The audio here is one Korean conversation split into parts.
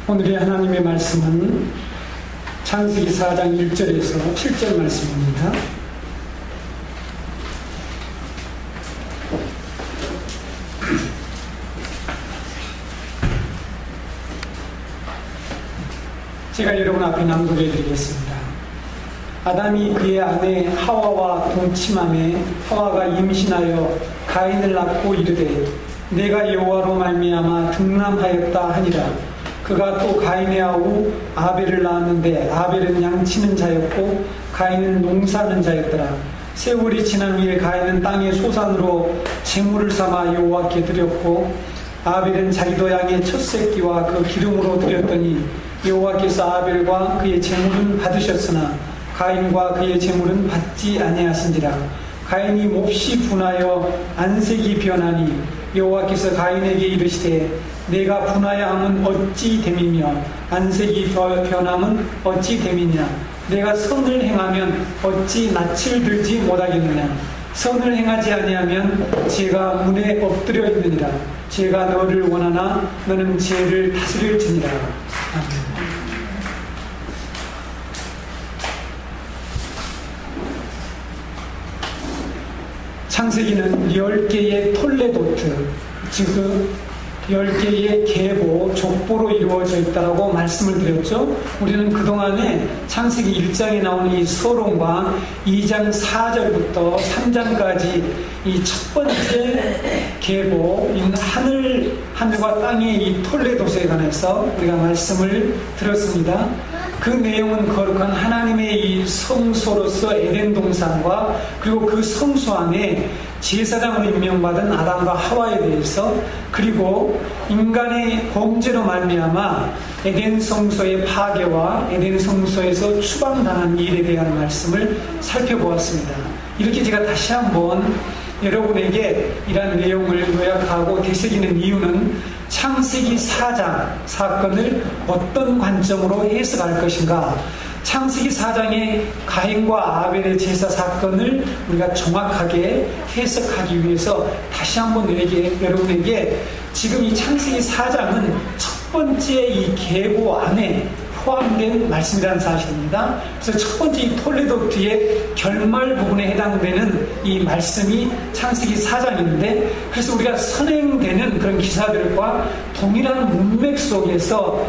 오늘의 하나님의 말씀은 창세기 4장 1절에서 7절 말씀입니다. 제가 여러분 앞에 낭독해 드리겠습니다. 아담이 그의 아내 하와와 동침함에 하와가 임신하여 가인을 낳고 이르되 내가 여호와로 말미암아 등남하였다 하니라. 그가 또 가인의 아우 아벨을 낳았는데 아벨은 양치는 자였고 가인은 농사하는 자였더라. 세월이 지난 후에 가인은 땅의 소산으로 제물을 삼아 여호와께 드렸고 아벨은 자기도 양의 첫 새끼와 그 기름으로 드렸더니 여호와께서 아벨과 그의 제물은 받으셨으나 가인과 그의 제물은 받지 아니하신지라. 가인이 몹시 분하여 안색이 변하니 여호와께서 가인에게 이르시되 내가 분하여함은 어찌 됨이며 안색이 변함은 어찌 됨이냐. 내가 선을 행하면 어찌 낯을 들지 못하겠느냐. 선을 행하지 아니하면 죄가 문에 엎드려 있느니라. 죄가 너를 원하나 너는 죄를 다스릴지니라. 아멘. 창세기는 10개의 톨레도트, 즉 10개의 계보, 족보로 이루어져 있다고 말씀을 드렸죠. 우리는 그동안에 창세기 1장에 나오는 이 서론과 2장 4절부터 3장까지 이 첫 번째 계보, 하늘과 땅의 이 톨레도스에 관해서 우리가 말씀을 들었습니다. 그 내용은 거룩한 하나님의 이 성소로서 에덴 동산과 그리고 그 성소 안에 제사장으로 임명받은 아담과 하와에 대해서, 그리고 인간의 범죄로 말미암아 에덴 성소의 파괴와 에덴 성소에서 추방당한 일에 대한 말씀을 살펴보았습니다. 이렇게 제가 다시 한번 여러분에게 이러한 내용을 요약하고 되새기는 이유는 창세기 4장 사건을 어떤 관점으로 해석할 것인가, 창세기 4장의 가인과 아벨의 제사 사건을 우리가 정확하게 해석하기 위해서 다시 한번 여러분에게 지금 이 창세기 4장은 첫 번째 이 계보 안에 포함된 말씀이라는 사실입니다. 그래서 첫 번째 이 톨레도트의 결말 부분에 해당되는 이 말씀이 창세기 4장인데, 그래서 우리가 선행되는 그런 기사들과 동일한 문맥 속에서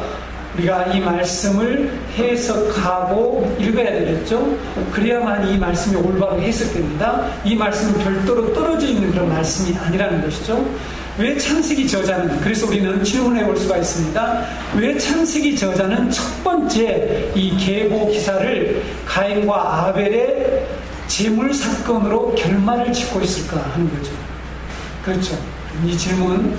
우리가 이 말씀을 해석하고 읽어야 되겠죠. 그래야만 이 말씀이 올바로 해석됩니다. 이 말씀은 별도로 떨어져 있는 그런 말씀이 아니라는 것이죠. 왜 창세기 저자는, 그래서 우리는 질문해 볼 수가 있습니다. 왜 창세기 저자는 첫 번째 이 계보 기사를 가인과 아벨의 제물 사건으로 결말을 짓고 있을까 하는 거죠. 그렇죠. 이 질문,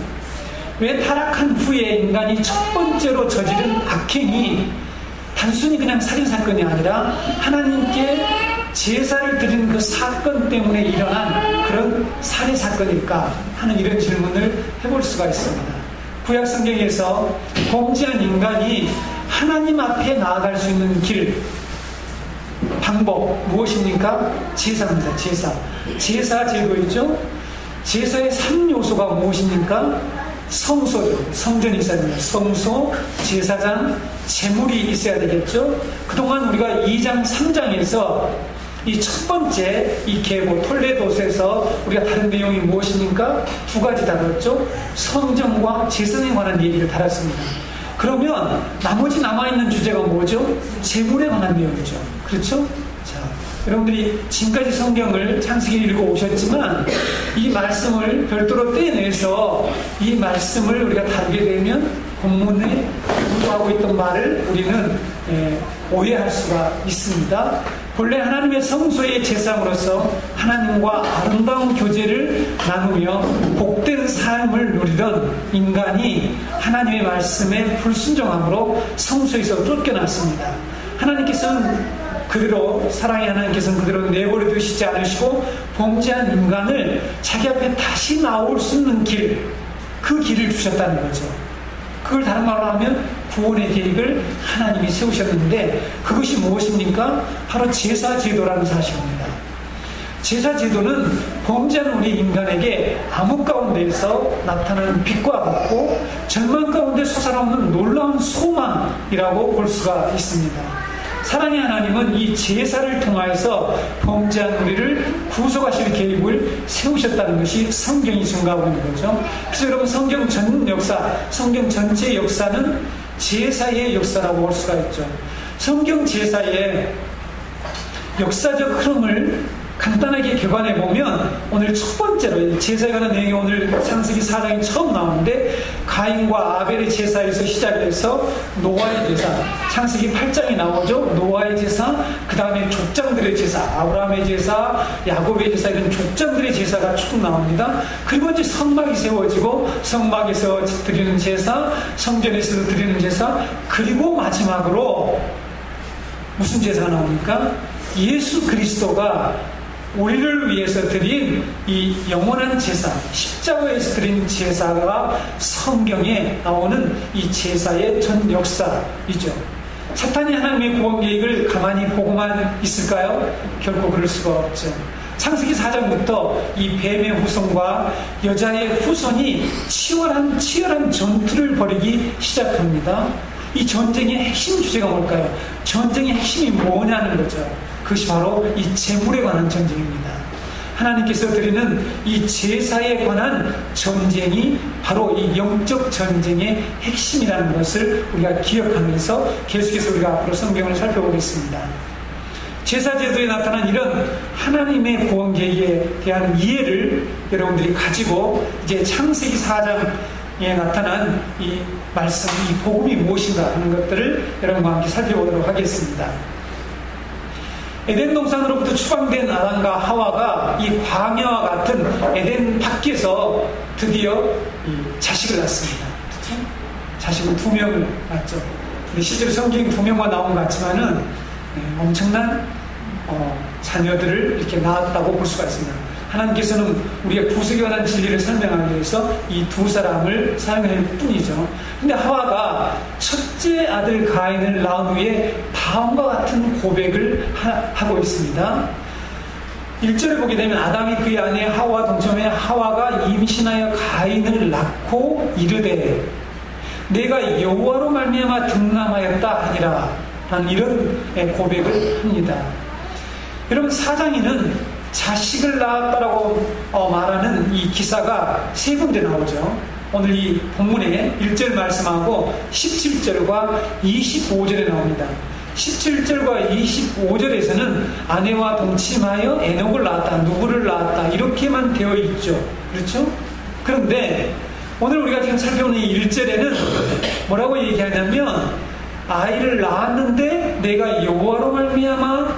왜 타락한 후에 인간이 첫 번째로 저지른 악행이 단순히 그냥 살인사건이 아니라 하나님께 제사를 드리는 그 사건 때문에 일어난 그런 살해사건일까 하는 이런 질문을 해볼 수가 있습니다. 구약성경에서 범죄한 인간이 하나님 앞에 나아갈 수 있는 길, 방법 무엇입니까? 제사입니다. 제사 제도이죠. 제사의 3요소가 무엇입니까? 성소죠. 성전이 있어야 됩니다. 성소, 제사장, 제물이 있어야 되겠죠. 그동안 우리가 2장, 3장에서 이 첫 번째 이 계보 톨레도스에서 우리가 다룬 내용이 무엇입니까? 두 가지 다뤘죠. 성전과 제사에 관한 얘기를 다뤘습니다. 그러면 나머지 남아있는 주제가 뭐죠? 제물에 관한 내용이죠. 그렇죠? 자, 여러분들이 지금까지 성경을 창세기를 읽어 오셨지만 이 말씀을 별도로 떼내서 이 말씀을 우리가 다루게 되면 본문에 구도하고 있던 말을 우리는 오해할 수가 있습니다. 본래 하나님의 성소의 제사장으로서 하나님과 아름다운 교제를 나누며 복된 삶을 누리던 인간이 하나님의 말씀에 불순종함으로 성소에서 쫓겨났습니다. 하나님께서는 그대로, 사랑의 하나님께서는 그대로 내버려 두시지 않으시고 범죄한 인간을 자기 앞에 다시 나올 수 있는 길, 그 길을 주셨다는 거죠. 그걸 다른 말로 하면 구원의 계획을 하나님이 세우셨는데 그것이 무엇입니까? 바로 제사 제도라는 사실입니다. 제사 제도는 범죄한 우리 인간에게 암흑 가운데에서 나타나는 빛과 같고 절망 가운데 솟아나오는 놀라운 소망이라고 볼 수가 있습니다. 사랑의 하나님은 이 제사를 통하여서 범죄한 우리를 구속하실 계획을 세우셨다는 것이 성경이 증거하고 있는 거죠. 그래서 여러분, 성경 전 역사, 성경 전체의 역사는 제사의 역사라고 볼 수가 있죠. 성경 제사의 역사적 흐름을 간단하게 객관해 보면 오늘 첫 번째로 제사에 관한 내용이 오늘 창세기 4장이 처음 나오는데 가인과 아벨의 제사에서 시작해서 노아의 제사, 창세기 8장이 나오죠. 노아의 제사, 그 다음에 족장들의 제사, 아브라함의 제사, 야곱의 제사, 이런 족장들의 제사가 쭉 나옵니다. 그리고 이제 성막이 세워지고 성막에서 드리는 제사, 성전에서 드리는 제사, 그리고 마지막으로 무슨 제사가 나옵니까? 예수 그리스도가 우리를 위해서 드린 이 영원한 제사, 십자가에서 드린 제사가 성경에 나오는 이 제사의 전 역사이죠. 사탄이 하나님의 구원 계획을 가만히 보고만 있을까요? 결코 그럴 수가 없죠. 창세기 4장부터 이 뱀의 후손과 여자의 후손이 치열한 전투를 벌이기 시작합니다. 이 전쟁의 핵심 주제가 뭘까요? 전쟁의 핵심이 뭐냐는 거죠. 그것이 바로 이 제물에 관한 전쟁입니다. 하나님께서 드리는 이 제사에 관한 전쟁이 바로 이 영적 전쟁의 핵심이라는 것을 우리가 기억하면서 계속해서 우리가 앞으로 성경을 살펴보겠습니다. 제사 제도에 나타난 이런 하나님의 구원 계획에 대한 이해를 여러분들이 가지고 이제 창세기 4장에 나타난 이 말씀, 이 복음이 무엇인가 하는 것들을 여러분과 함께 살펴보도록 하겠습니다. 에덴 동산으로부터 추방된 아담과 하와가 이 광야와 같은 에덴 밖에서 드디어 자식을 낳습니다. 그렇죠? 자식을 2명을 낳죠. 근데 실제로 성경이 2명만 나온 것 같지만은 엄청난 자녀들을 이렇게 낳았다고 볼 수가 있습니다. 하나님께서는 우리의 구속에 관한 진리를 설명하기 위해서 이 2사람을 사용할 뿐이죠. 근데 하와가 첫째 아들 가인을 낳은 후에 다음과 같은 고백을 하고 있습니다. 1절을 보게 되면 아담이 그의 아내 하와와 동침하여 하와가 임신하여 가인을 낳고 이르되 내가 여호와로 말미암아 등남하였다 하니라 라는 이런 고백을 합니다. 여러분, 사장이는 자식을 낳았다라고 말하는 이 기사가 3군데 나오죠. 오늘 이 본문에 1절 말씀하고 17절과 25절에 나옵니다. 17절과 25절에서는 아내와 동침하여 에녹을 낳았다, 누구를 낳았다 이렇게만 되어 있죠. 그렇죠? 그런데 오늘 우리가 지금 살펴보는 이 1절에는 뭐라고 얘기하냐면 아이를 낳았는데 내가 여호와로 말미암아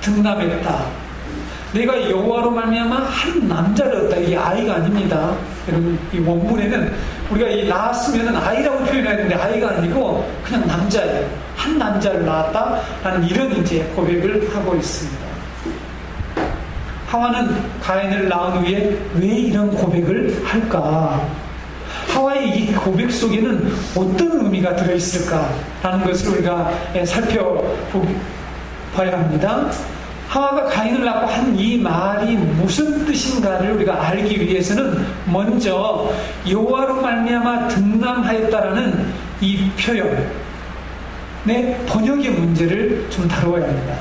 등남했다. 내가 여호와로 말미암아 한 남자를 얻다. 이게 아이가 아닙니다. 여러분, 이 원문에는 우리가 이 낳았으면은 아이라고 표현해야 되는데 아이가 아니고 그냥 남자예요. 한 남자를 낳았다라는 이런 이제 고백을 하고 있습니다. 하와는 가인을 낳은 후에 왜 이런 고백을 할까? 하와의 이 고백 속에는 어떤 의미가 들어있을까라는 것을 우리가 살펴봐야 합니다. 하와가 가인을 낳고 한 이 말이 무슨 뜻인가를 우리가 알기 위해서는 먼저 여호와로 말미암아 등남하였다라는 이 표현의 번역의 문제를 좀 다루어야 합니다.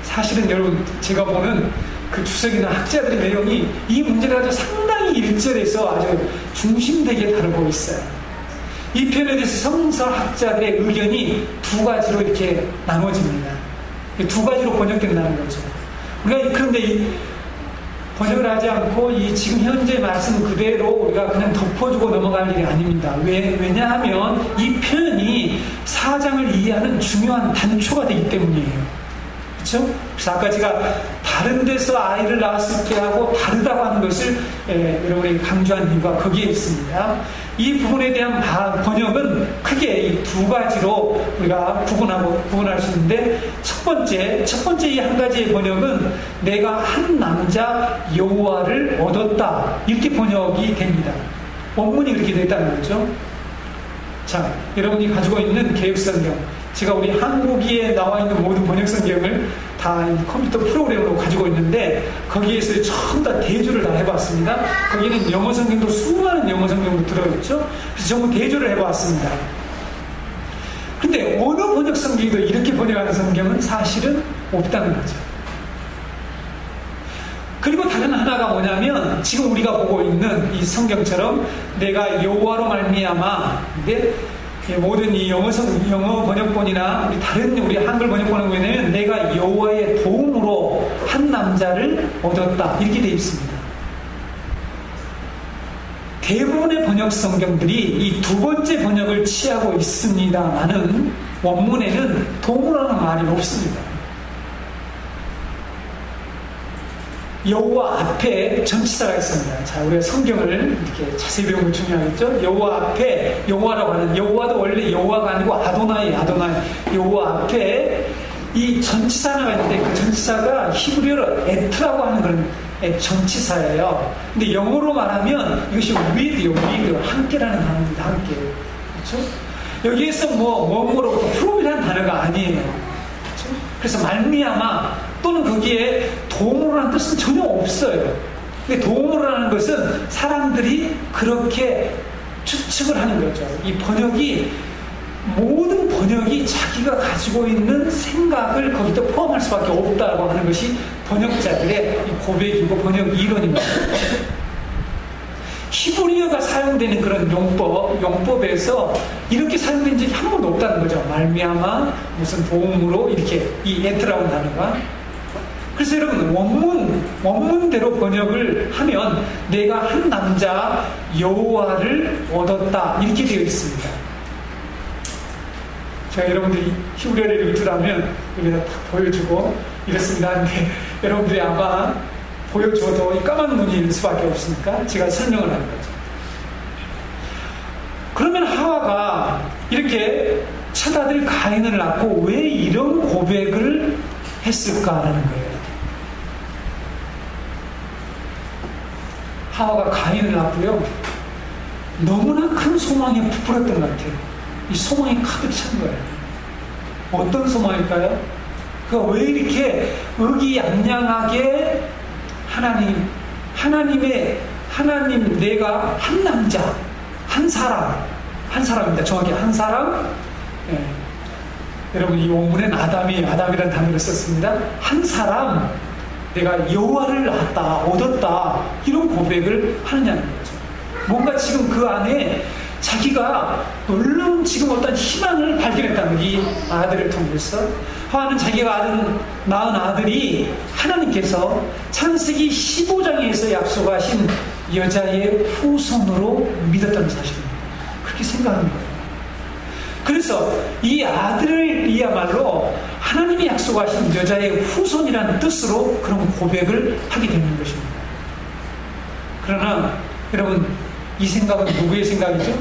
사실은 여러분, 제가 보는 그 주석이나 학자들의 내용이 이 문제를 아주 상당히 1절에서 아주 중심되게 다루고 있어요. 이 표현에 대해서 성서학자들의 의견이 2가지로 이렇게 나눠집니다. 2가지로 번역된다는 거죠. 우리가 그런데 이 번역을 하지 않고 이 지금 현재 말씀 그대로 우리가 그냥 덮어주고 넘어갈 일이 아닙니다. 왜냐하면 이 표현이 4장을 이해하는 중요한 단초가 되기 때문이에요. 그렇죠? 그래서 아까 제가 다른 데서 아이를 낳았을 때하고 다르다고 하는 것을 여러분에게 강조한 이유가 거기에 있습니다. 이 부분에 대한 번역은 크게 이 2가지로 우리가 구분할 수 있는데 첫 번째 이 한 가지의 번역은 내가 한 남자 여호와를 얻었다 이렇게 번역이 됩니다. 원문이 그렇게 됐다는 거죠. 자, 여러분이 가지고 있는 개역성경 제가 우리 한국에 나와 있는 모든 번역 성경을 다 컴퓨터 프로그램으로 가지고 있는데 거기에서 전부 다 대조를 다 해봤습니다. 거기는 영어 성경도 수많은 영어 성경도 들어있죠. 그래서 전부 대조를 해봤습니다. 근데 어느 번역 성경도 이렇게 번역하는 성경은 사실은 없다는 거죠. 그리고 다른 하나가 뭐냐면 지금 우리가 보고 있는 이 성경처럼 내가 여호와로 말미암아, 근데 모든 이 영어 번역본이나 우리 다른 우리 한글 번역본에 보면 내가 여호와의 도움으로 한 남자를 얻었다 이렇게 되어 있습니다. 대부분의 번역 성경들이 이 두 번째 번역을 취하고 있습니다만은 원문에는 도움으로라는 말이 없습니다. 여호와 앞에 전치사가 있습니다. 자, 우리가 성경을 이렇게 자세히 배우면 중요하겠죠? 여호와 앞에, 여호와라고 하는, 여호와도 원래 여호와가 아니고 아도나이, 여호와 앞에 이 전치사 하나가 있는데 그 전치사가 히브리어로 에트라고 하는 그런 전치사예요. 근데 영어로 말하면 이것이 with요, 함께라는 단어입니다, 함께. 그렇죠? 여기에서 뭐뭐로부터 from이라는 단어가 아니에요. 그렇죠? 그래서 말미암아 또는 거기에 도움으로라는 뜻은 전혀 없어요. 근데 도움으로라는 것은 사람들이 그렇게 추측을 하는 거죠. 이 번역이, 모든 번역이 자기가 가지고 있는 생각을 거기다 포함할 수밖에 없다고 하는 것이 번역자들의 고백이고 번역 이론입니다. 히브리어가 사용되는 그런 용법에서 이렇게 사용된 적이 한 번도 없다는 거죠. 말미암아 무슨 도움으로 이렇게 이 에트라고 단어가. 그래서 여러분 원문대로 번역을 하면 내가 한 남자 여호와를 얻었다 이렇게 되어 있습니다. 제가 여러분들이 히브리어를 읽을 줄 알면 여기다 딱 보여주고 이랬습니다. 근데 여러분들이 아마 보여줘도 이 까만 눈일 수밖에 없으니까 제가 설명을 하는 거죠. 그러면 하와가 이렇게 첫아들 가인을 낳고 왜 이런 고백을 했을까라는 거예요. 하와가 가인을 낳고요. 너무나 큰 소망에 부풀었던 것 같아요. 이 소망이 가득 찬 거예요. 어떤 소망일까요? 그가 왜 이렇게 의기양양하게 하나님 내가 한 남자, 한 사람입니다. 정확히 한 사람. 예. 여러분 이 원문엔 아담이라는 단어를 썼습니다. 한 사람 내가 여호와를 낳았다, 얻었다 이런 고백을 하느냐는 거죠. 뭔가 지금 그 안에 자기가 놀라운 지금 어떤 희망을 발견했다는 거예요. 이 아들을 통해서 하와는 자기가 낳은 아들이 하나님께서 창세기 15장에서 약속하신 여자의 후손으로 믿었다는 사실입니다. 그렇게 생각하는 거예요. 그래서 이 아들이야말로 하나님이 약속하신 여자의 후손이라는 뜻으로 그런 고백을 하게 되는 것입니다. 그러나 여러분 이 생각은 누구의 생각이죠?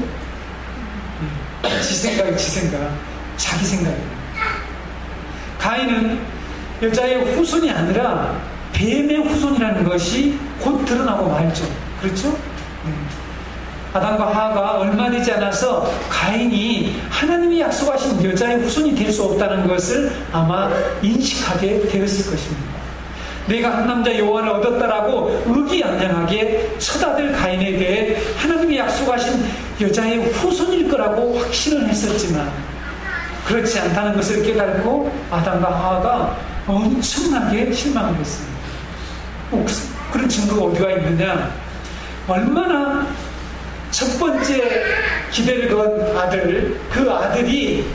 지 생각, 자기 생각입니다. 가인은 여자의 후손이 아니라 뱀의 후손이라는 것이 곧 드러나고 말죠. 그렇죠? 아담과 하와가 얼마 되지 않아서 가인이 하나님이 약속하신 여자의 후손이 될 수 없다는 것을 아마 인식하게 되었을 것입니다. 내가 한 남자 여호와를 얻었다라고 의기양양하게 첫아들 가인에 대해 하나님이 약속하신 여자의 후손일 거라고 확신을 했었지만 그렇지 않다는 것을 깨닫고 아담과 하와가 엄청나게 실망을 했습니다. 그런 증거가 어디가 있느냐? 얼마나 첫 번째 기대를 건 아들, 그 아들이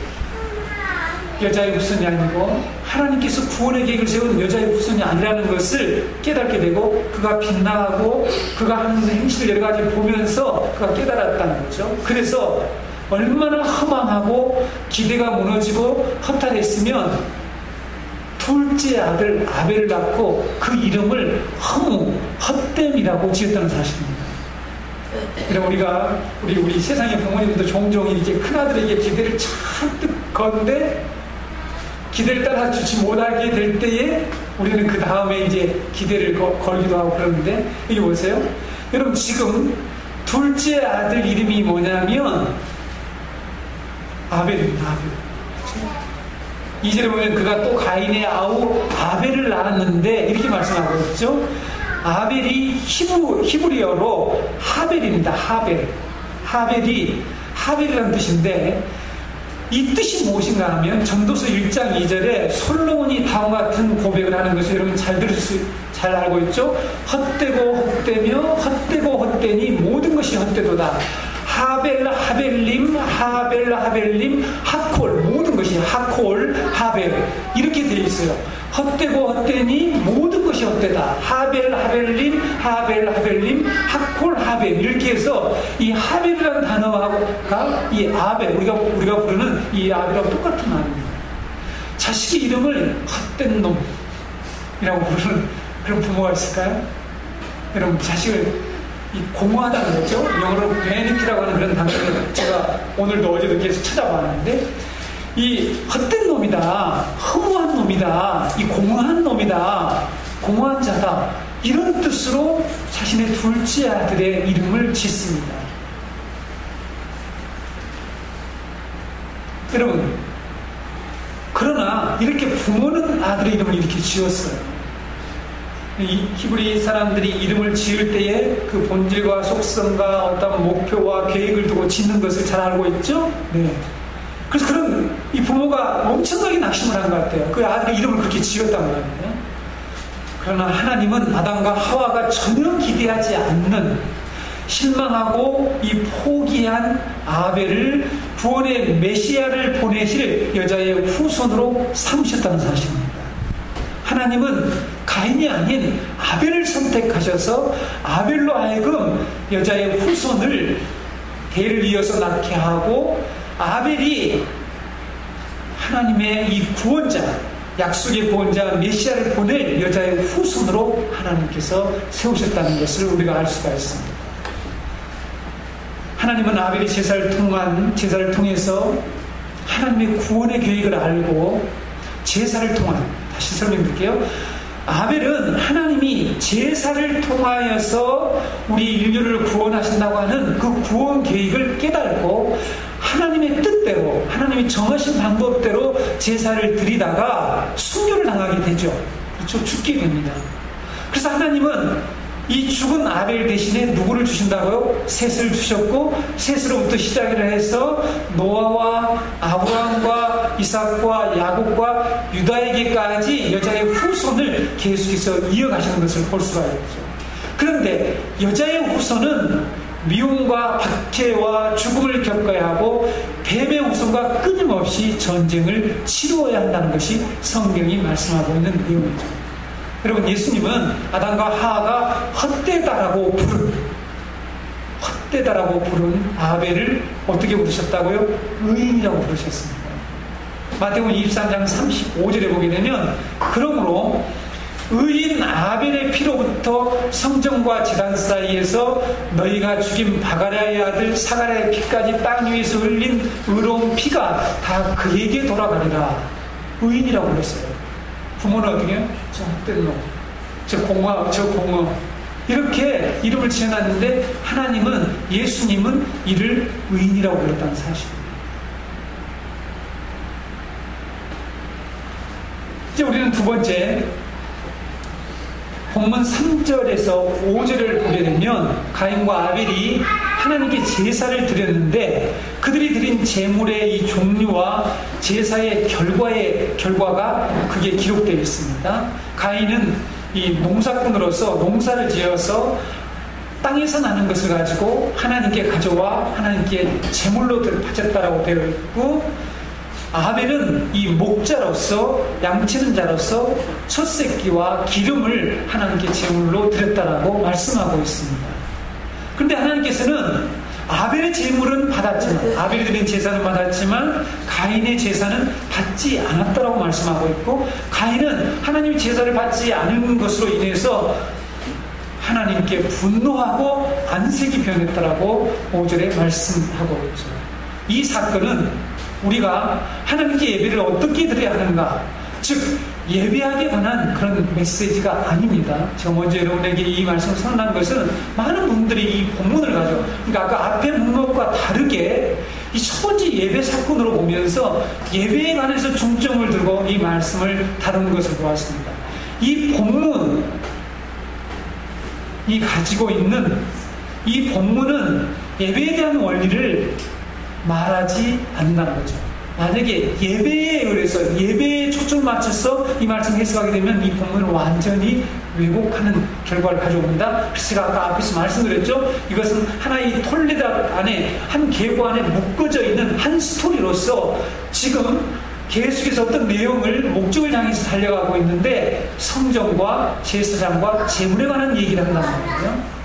여자의 후손이 아니고 하나님께서 구원의 계획을 세운 여자의 후손이 아니라는 것을 깨닫게 되고 그가 빗나가고 그가 하는 행실을 여러 가지 보면서 그가 깨달았다는 거죠. 그래서 얼마나 허망하고 기대가 무너지고 허탈했으면 둘째 아들 아벨을 낳고 그 이름을 헛됨이라고 지었다는 사실입니다. 우리가 우리 세상의 부모님도 종종 이렇게 큰아들에게 기대를 잔뜩 거는데 기대를 따라주지 못하게 될 때에 우리는 그 다음에 이제 기대를 걸기도 하고 그러는데 이게 보세요. 여러분 지금 둘째 아들 이름이 뭐냐면 아벨입니다. 아벨. 2절에 보면 그가 또 가인의 아우 아벨을 낳았는데 이렇게 말씀하고 있죠. 아벨이 히브리어로 하벨입니다. 하벨이라는 뜻인데 이 뜻이 무엇인가 하면 전도서 1장 2절에 솔로몬이 다음과 같은 고백을 하는 것을 여러분 잘 알고 있죠. 헛되고 헛되며 헛되고 헛되니 모든 것이 헛되도다. 하벨님 하콜 모든 것이 하콜 하벨 이렇게 되어 있어요. 헛되고 헛되니 모든 것이 헛되다. 하벨님 하콜 하벨 이렇게 해서 이 하벨이라는 단어가 이 아벨 우리가 부르는 이 아벨하고 똑같은 말입니다. 자식의 이름을 헛된 놈이라고 부르는 그런 부모가 있을까요? 여러분 자식을 공허하다는 거죠. 영어로 베니티라고 하는 그런 단어를 제가 오늘도 어제도 계속 찾아봤는데 이 헛된 놈이다, 허무한 놈이다, 이 공허한 놈이다, 공허한 자다 이런 뜻으로 자신의 둘째 아들의 이름을 짓습니다. 여러분 그러나 이렇게 부모는 아들의 이름을 이렇게 지었어요. 이 히브리 사람들이 이름을 지을 때에 그 본질과 속성과 어떤 목표와 계획을 두고 짓는 것을 잘 알고 있죠? 네. 그래서 그런 이 부모가 엄청나게 낙심을 한 것 같아요. 그 아들의 이름을 그렇게 지었단 말이에요. 그러나 하나님은 아담과 하와가 전혀 기대하지 않는 실망하고 이 포기한 아벨을 구원의 메시아를 보내실 여자의 후손으로 삼으셨다는 사실입니다. 하나님은 가인이 아닌 아벨을 선택하셔서 아벨로 하여금 여자의 후손을 대를 이어서 낳게 하고 아벨이 하나님의 이 구원자 약속의 구원자 메시아를 보낼 여자의 후손으로 하나님께서 세우셨다는 것을 우리가 알 수가 있습니다. 하나님은 아벨의 제사를 통해서 하나님의 구원의 계획을 알고 제사를 통한 다시 설명드릴게요. 아벨은 하나님이 제사를 통하여서 우리 인류를 구원하신다고 하는 그 구원 계획을 깨닫고 하나님의 뜻대로 하나님이 정하신 방법대로 제사를 드리다가 순교를 당하게 되죠. 그렇죠? 죽게 됩니다. 그래서 하나님은 이 죽은 아벨 대신에 누구를 주신다고요? 셋을 주셨고 셋으로부터 시작을 해서 노아와 아브라함과 이삭과 야곱과 유다에게까지 여자의 후손을 계속해서 이어가시는 것을 볼 수가 있죠. 그런데 여자의 후손은 미움과 박해와 죽음을 겪어야 하고 뱀의 후손과 끊임없이 전쟁을 치루어야 한다는 것이 성경이 말씀하고 있는 내용이죠. 여러분 예수님은 아담과 하와가 헛되다라고 부른 아벨을 어떻게 부르셨다고요? 의인이라고 부르셨습니다. 마태복음 23장 35절에 보게 되면 그러므로 의인 아벨의 피로부터 성전과 제단 사이에서 너희가 죽인 바가랴의 아들 사가랴의 피까지 땅 위에서 흘린 의로운 피가 다 그에게 돌아가리라. 의인이라고 그랬어요. 부모는 어떻게 해요? 저 헛된 놈, 저 공허 이렇게 이름을 지어놨는데 하나님은 예수님은 이를 의인이라고 불렀다는 사실입니다. 이제 우리는 두 번째 본문 3절에서 5절을 보게 되면 가인과 아벨이 하나님께 제사를 드렸는데 그들이 드린 제물의 이 종류와 제사의 결과가 그게 기록되어 있습니다. 가인은 이 농사꾼으로서 농사를 지어서 땅에서 나는 것을 가지고 하나님께 가져와 하나님께 제물로 바쳤다라고 되어 있고 아벨은 이 목자로서 양치는 자로서 첫 새끼와 기름을 하나님께 제물로 드렸다라고 말씀하고 있습니다. 그런데 하나님께서는 아벨의 제물은 받았지만 아벨이 드린 제사는 받았지만 가인의 제사는 받지 않았다라고 말씀하고 있고 가인은 하나님의 제사를 받지 않은 것으로 인해서 하나님께 분노하고 안색이 변했다라고 5절에 말씀하고 있죠. 이 사건은 우리가 하나님께 예배를 어떻게 드려야 하는가, 즉 예배하기에 관한 그런 메시지가 아닙니다. 제가 먼저 여러분에게 이 말씀을 선언한 것은 많은 분들이 이 본문을 가지고, 그러니까 아까 앞에 문맥과 다르게 이 첫 번째 이 예배 사건으로 보면서 예배에 관해서 중점을 두고 이 말씀을 다루는 것을 보았습니다. 이 본문이 가지고 있는 이 본문은 예배에 대한 원리를 말하지 않는다는 거죠. 만약에 예배에 의해서 예배에 초점을 맞춰서 이 말씀을 해석하게 되면 이 본문을 완전히 왜곡하는 결과를 가져옵니다. 그래서 제가 아까 앞에서 말씀드렸죠. 이것은 하나의 톨레드 안에 한 계보 안에 묶어져 있는 한 스토리로서 지금 계속해서 어떤 내용을 목적을 향해서 달려가고 있는데 성전과 제사장과 제물에 관한 얘기를 한단 말이에요.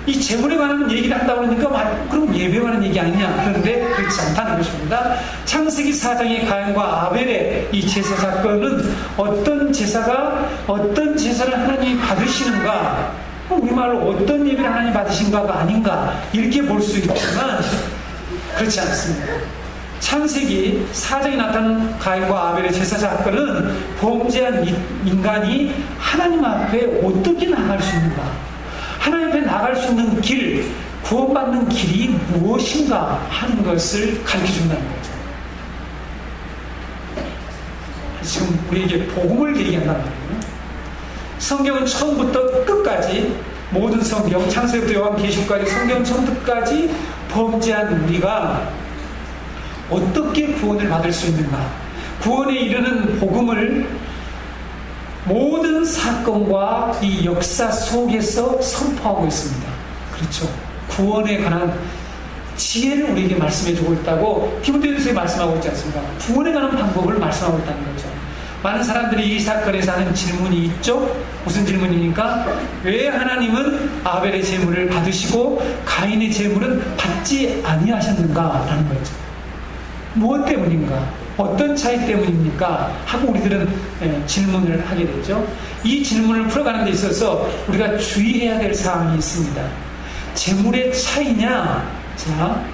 이 제물에 관한 얘기를 한다고 그러니까 그럼 예배에 관한 얘기 아니냐? 그런데 그렇지 않다는 것입니다. 창세기 4장의 가인과 아벨의 이 제사 사건은 어떤 제사를 하나님이 받으시는가, 우리말로 어떤 예배를 하나님이 받으신가가 아닌가 이렇게 볼 수 있지만 그렇지 않습니다. 창세기 4장에 나타난 가인과 아벨의 제사 사건은 범죄한 인간이 하나님 앞에 어떻게 나갈 수 있는가, 하나님 앞에 나갈 수 있는 길, 구원받는 길이 무엇인가 하는 것을 가르쳐준다는 거죠. 지금 우리에게 복음을 얘기한단 말이에요. 성경은 처음부터 끝까지 모든 성경, 창세기부터 요한계시록까지 성경 처음부터 끝까지 범죄한 우리가 어떻게 구원을 받을 수 있는가, 구원에 이르는 복음을 모든 사건과 이 역사 속에서 선포하고 있습니다. 그렇죠. 구원에 관한 지혜를 우리에게 말씀해주고 있다고 디모데후서에 말씀하고 있지 않습니까? 구원에 관한 방법을 말씀하고 있다는 거죠. 많은 사람들이 이 사건에서 하는 질문이 있죠. 무슨 질문입니까? 왜 하나님은 아벨의 제물을 받으시고 가인의 제물은 받지 아니하셨는가? 라는 거죠. 무엇 때문인가? 어떤 차이 때문입니까? 하고 우리들은 질문을 하게 되죠. 이 질문을 풀어가는 데 있어서 우리가 주의해야 될 사항이 있습니다. 제물의 차이냐? 자,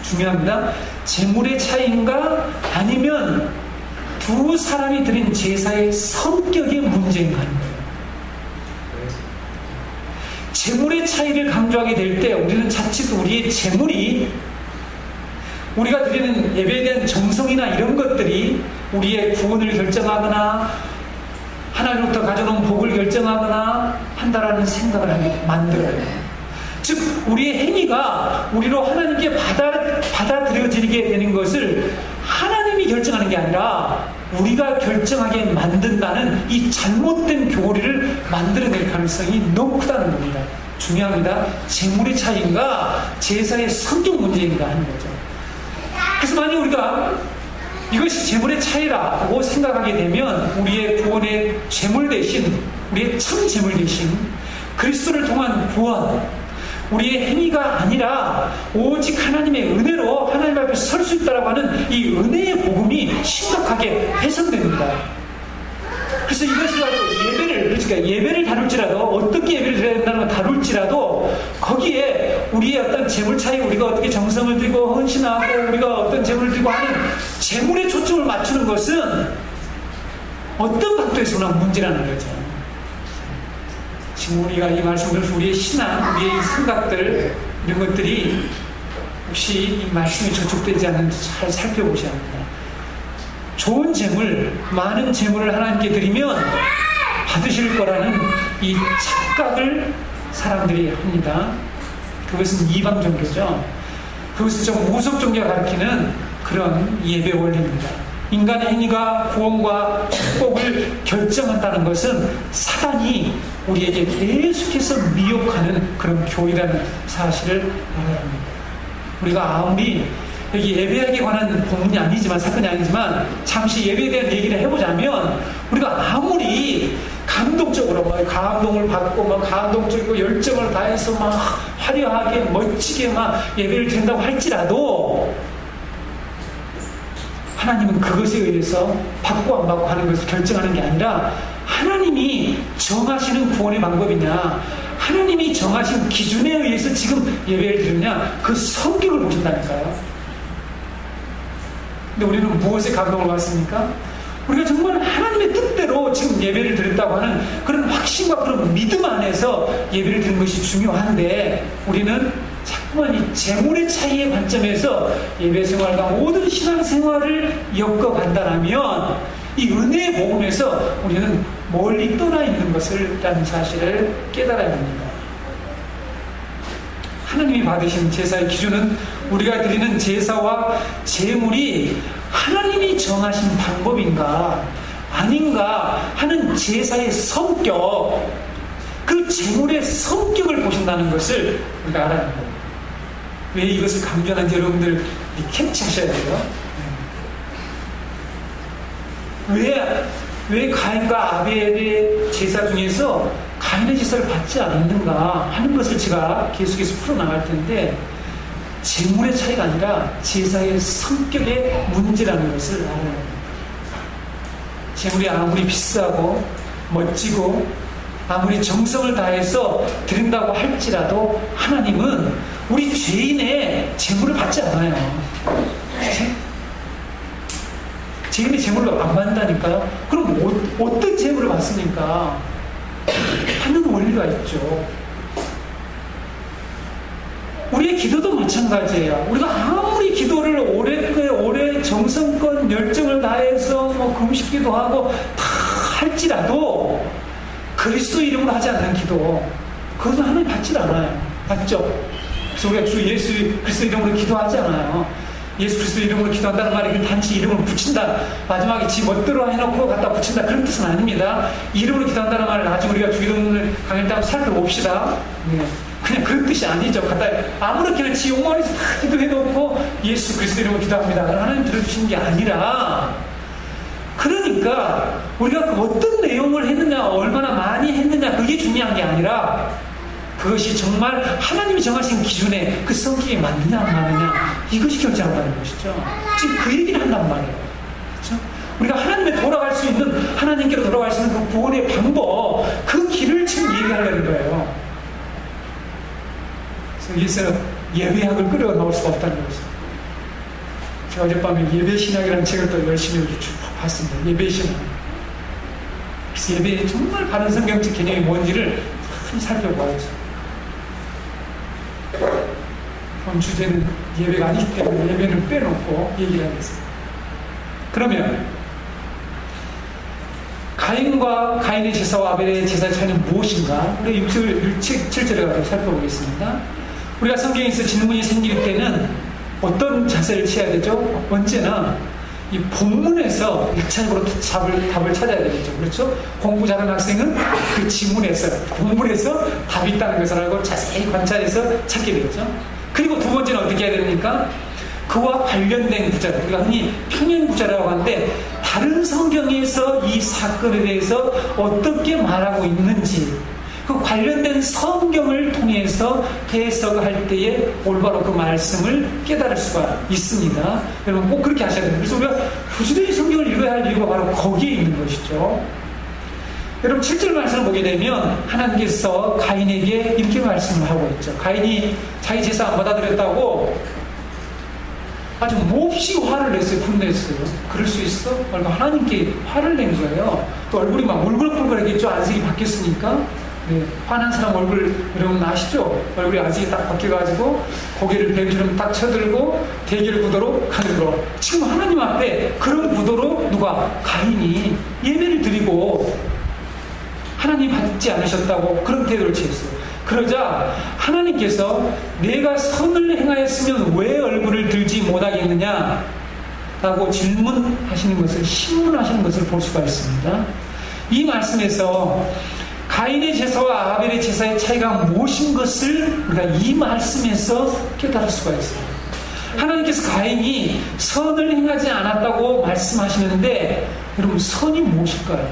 중요합니다. 제물의 차이인가? 아니면 두 사람이 드린 제사의 성격의 문제인가 하는 거예요. 제물의 차이를 강조하게 될 때 우리는 자칫 우리의 제물이, 우리가 드리는 예배에 대한 정성이나 이런 것들이 우리의 구원을 결정하거나 하나님으로부터 가져온 복을 결정하거나 한다라는 생각을 하게 만들어요. 즉 우리의 행위가 우리로 하나님께 받아들여지게 되는 것을 하나님이 결정하는 게 아니라 우리가 결정하게 만든다는 이 잘못된 교리를 만들어낼 가능성이 너무 크다는 겁니다. 중요합니다. 제물의 차이인가 제사의 성격 문제인가 하는 거죠. 그래서 만약 우리가 이것이 제물의 차이라고 생각하게 되면 우리의 구원의 제물 대신, 우리의 참 제물 대신 그리스도를 통한 구원, 우리의 행위가 아니라 오직 하나님의 은혜로 하나님 앞에 설 수 있다고 하는 이 은혜의 복음이 심각하게 훼손됩니다. 그래서 이것을 가지고 예배를 다룰지라도, 어떻게 예배를 드려야 된다는 걸 다룰지라도 거기에 우리의 어떤 재물 차이, 우리가 어떻게 정성을 들이고 헌신하고 우리가 어떤 재물을 들이고 하는 재물에 초점을 맞추는 것은 어떤 각도에서나 문제라는 거죠. 지금 우리가 이 말씀을 들어서 우리의 신앙, 우리의 생각들, 이런 것들이 혹시 이 말씀이 저촉되지 않는지 잘 살펴보셔야 합니다. 좋은 재물, 많은 재물을 하나님께 드리면 받으실 거라는 이 착각을 사람들이 합니다. 그것은 이방 종교죠. 그것은 좀 무속 종교가 가르치는 그런 예배 원리입니다. 인간의 행위가 구원과 축복을 결정한다는 것은 사단이 우리에게 계속해서 미혹하는 그런 교리라는 사실을 알아야 합니다. 우리가 아무리 여기 예배에 관한 본문이 아니지만, 사건이 아니지만 잠시 예배에 대한 얘기를 해보자면 우리가 아무리 감동적으로 감동을 받고 감동적이고 열정을 다해서 화려하게 멋지게 예배를 드린다고 할지라도 하나님은 그것에 의해서 받고 안 받고 하는 것을 결정하는 게 아니라 하나님이 정하시는 구원의 방법이냐, 하나님이 정하신 기준에 의해서 지금 예배를 드리느냐, 그 성격을 보신다니까요. 근데 우리는 무엇에 감동을 받습니까? 우리가 정말 하나님의 뜻대로 지금 예배를 드렸다고 하는 그런 확신과 그런 믿음 안에서 예배를 드리는 것이 중요한데 우리는 자꾸만 이 재물의 차이의 관점에서 예배 생활과 모든 신앙생활을 엮어간다면 이 은혜의 복음에서 우리는 멀리 떠나 있는 것이라는 사실을 깨달아야 합니다. 하나님이 받으신 제사의 기준은 우리가 드리는 제사와 제물이 하나님이 정하신 방법인가 아닌가 하는 제사의 성격, 그 제물의 성격을 보신다는 것을 우리가 알아야 합니다. 왜 이것을 강조하는지 여러분들 캐치하셔야 돼요. 왜 가인과 아벨의 제사 중에서 가인의 제사를 받지 않는가 하는 것을 제가 계속해서 풀어나갈 텐데, 제물의 차이가 아니라 제사의 성격의 문제라는 것을 알아야 합니다. 제물이 아무리 비싸고 멋지고 아무리 정성을 다해서 드린다고 할지라도 하나님은 우리 죄인의 제물을 받지 않아요. 죄인의 제물로 안 받는다니까요. 그럼 어떤 제물을 받습니까? 하는 원리가 있죠. 우리의 기도도 마찬가지예요. 우리가 아무리 기도를 오래 정성껏 열정을 다해서 금식기도 하고 다 할지라도 그리스도 이름으로 하지 않는 기도, 그것은 하나님 받질 않아요. 맞죠? 그래서 우리가 주 예수 그리스도 이름으로 기도하지 않아요. 예수 그리스도 이름으로 기도한다는 말이 단지 이름을 붙인다, 마지막에 지 멋대로 해놓고 갖다 붙인다, 그런 뜻은 아닙니다. 이름으로 기도한다는 말을 나중에 우리가 주기도문을 강의를 따고 살펴봅시다. 네. 그냥 그런 뜻이 아니죠. 갖다 아무렇게나 지 욕망에서 다 기도해놓고 예수 그리스도 이름으로 기도합니다, 하나님 들어주시는 게 아니라, 그러니까 우리가 어떤 내용을 했느냐, 얼마나 많이 했느냐, 그게 중요한 게 아니라 그것이 정말 하나님이 정하신 기준에 그 성격이 맞느냐 안 맞느냐, 이것이 결정한다는 것이죠. 지금 그 얘기를 한단 말이에요. 그렇죠? 우리가 하나님에 돌아갈 수 있는, 하나님께로 돌아갈 수 있는 그 구원의 방법, 그 길을 지금 얘기하려는 거예요. 그래서 여기서 예배학을 끌어 나올 수가 없다는 거죠. 제가 어젯밤에 예배신학이라는 책을 또 열심히 쭉 봤습니다. 예배신학. 그래서 예배의 정말 바른 성경적 개념이 뭔지를 살펴보았죠. 그럼 주제는 예배가 아니기 때문에 예배는 빼놓고 얘기를 하겠습니다. 그러면 가인과 가인의 제사와 아벨의 제사의 차이는 무엇인가? 우리 7절에 가서 살펴보겠습니다. 우리가 성경에서 질문이 생길 때는 어떤 자세를 취해야 되죠? 언제나 이 본문에서 1차적으로 답을 찾아야 되겠죠. 그렇죠? 공부 잘하는 학생은 그 지문에서, 본문에서 답이 있다는 것을 알고 자세히 관찰해서 찾게 되겠죠. 그리고 두 번째는 어떻게 해야 됩니까? 그와 관련된 구절, 우리가 흔히 평행 구절이라고 하는데, 다른 성경에서 이 사건에 대해서 어떻게 말하고 있는지, 그 관련된 성경을 통해서 해석할 때에 올바로 그 말씀을 깨달을 수가 있습니다. 여러분 꼭 그렇게 하셔야 됩니다. 그래서 우리가 부지런히 성경을 읽어야 할 이유가 바로 거기에 있는 것이죠. 여러분 7절 말씀을 보게 되면 하나님께서 가인에게 이렇게 말씀을 하고 있죠. 가인이 자기 제사 안 받아들였다고 아주 몹시 화를 냈어요. 분냈어요. 그럴 수 있어? 하나님께 화를 낸 거예요. 또 얼굴이 막 울글불글하겠죠. 안색이 바뀌었으니까. 네, 화난 사람 얼굴 여러분 아시죠? 얼굴이 아직이 딱 바뀌어가지고 고개를 뱀처럼 딱 쳐들고 대결 구도로 가는 거. 지금 하나님 앞에 그런 구도로 누가? 가인이 예배를 드리고 하나님 받지 않으셨다고 그런 태도를 취했어요. 그러자 하나님께서 내가 선을 행하였으면 왜 얼굴을 들지 못하겠느냐 라고 질문하시는 것을, 신문하시는 것을 볼 수가 있습니다. 이 말씀에서 가인의 제사와 아벨의 제사의 차이가 무엇인 것을 우리가 이 말씀에서 깨달을 수가 있어요. 하나님께서 가인이 선을 행하지 않았다고 말씀하시는데, 여러분 선이 무엇일까요?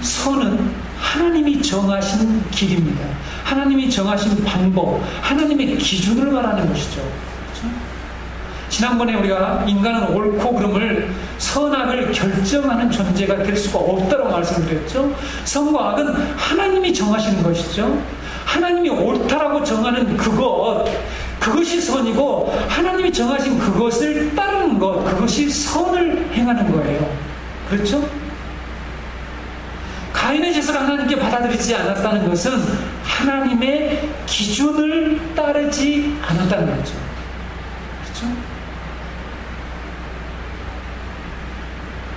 선은 하나님이 정하신 길입니다. 하나님이 정하신 방법, 하나님의 기준을 말하는 것이죠. 그렇죠? 지난번에 우리가 인간은 옳고 그름을, 선악을 결정하는 존재가 될 수가 없다고 말씀드렸죠. 선과 악은 하나님이 정하시는 것이죠. 하나님이 옳다라고 정하는 그것이 선이고, 하나님이 정하신 그것을 따르는 것, 그것이 선을 행하는 거예요. 그렇죠? 가인의 제사가 하나님께 받아들이지 않았다는 것은 하나님의 기준을 따르지 않았다는 거죠. 그렇죠?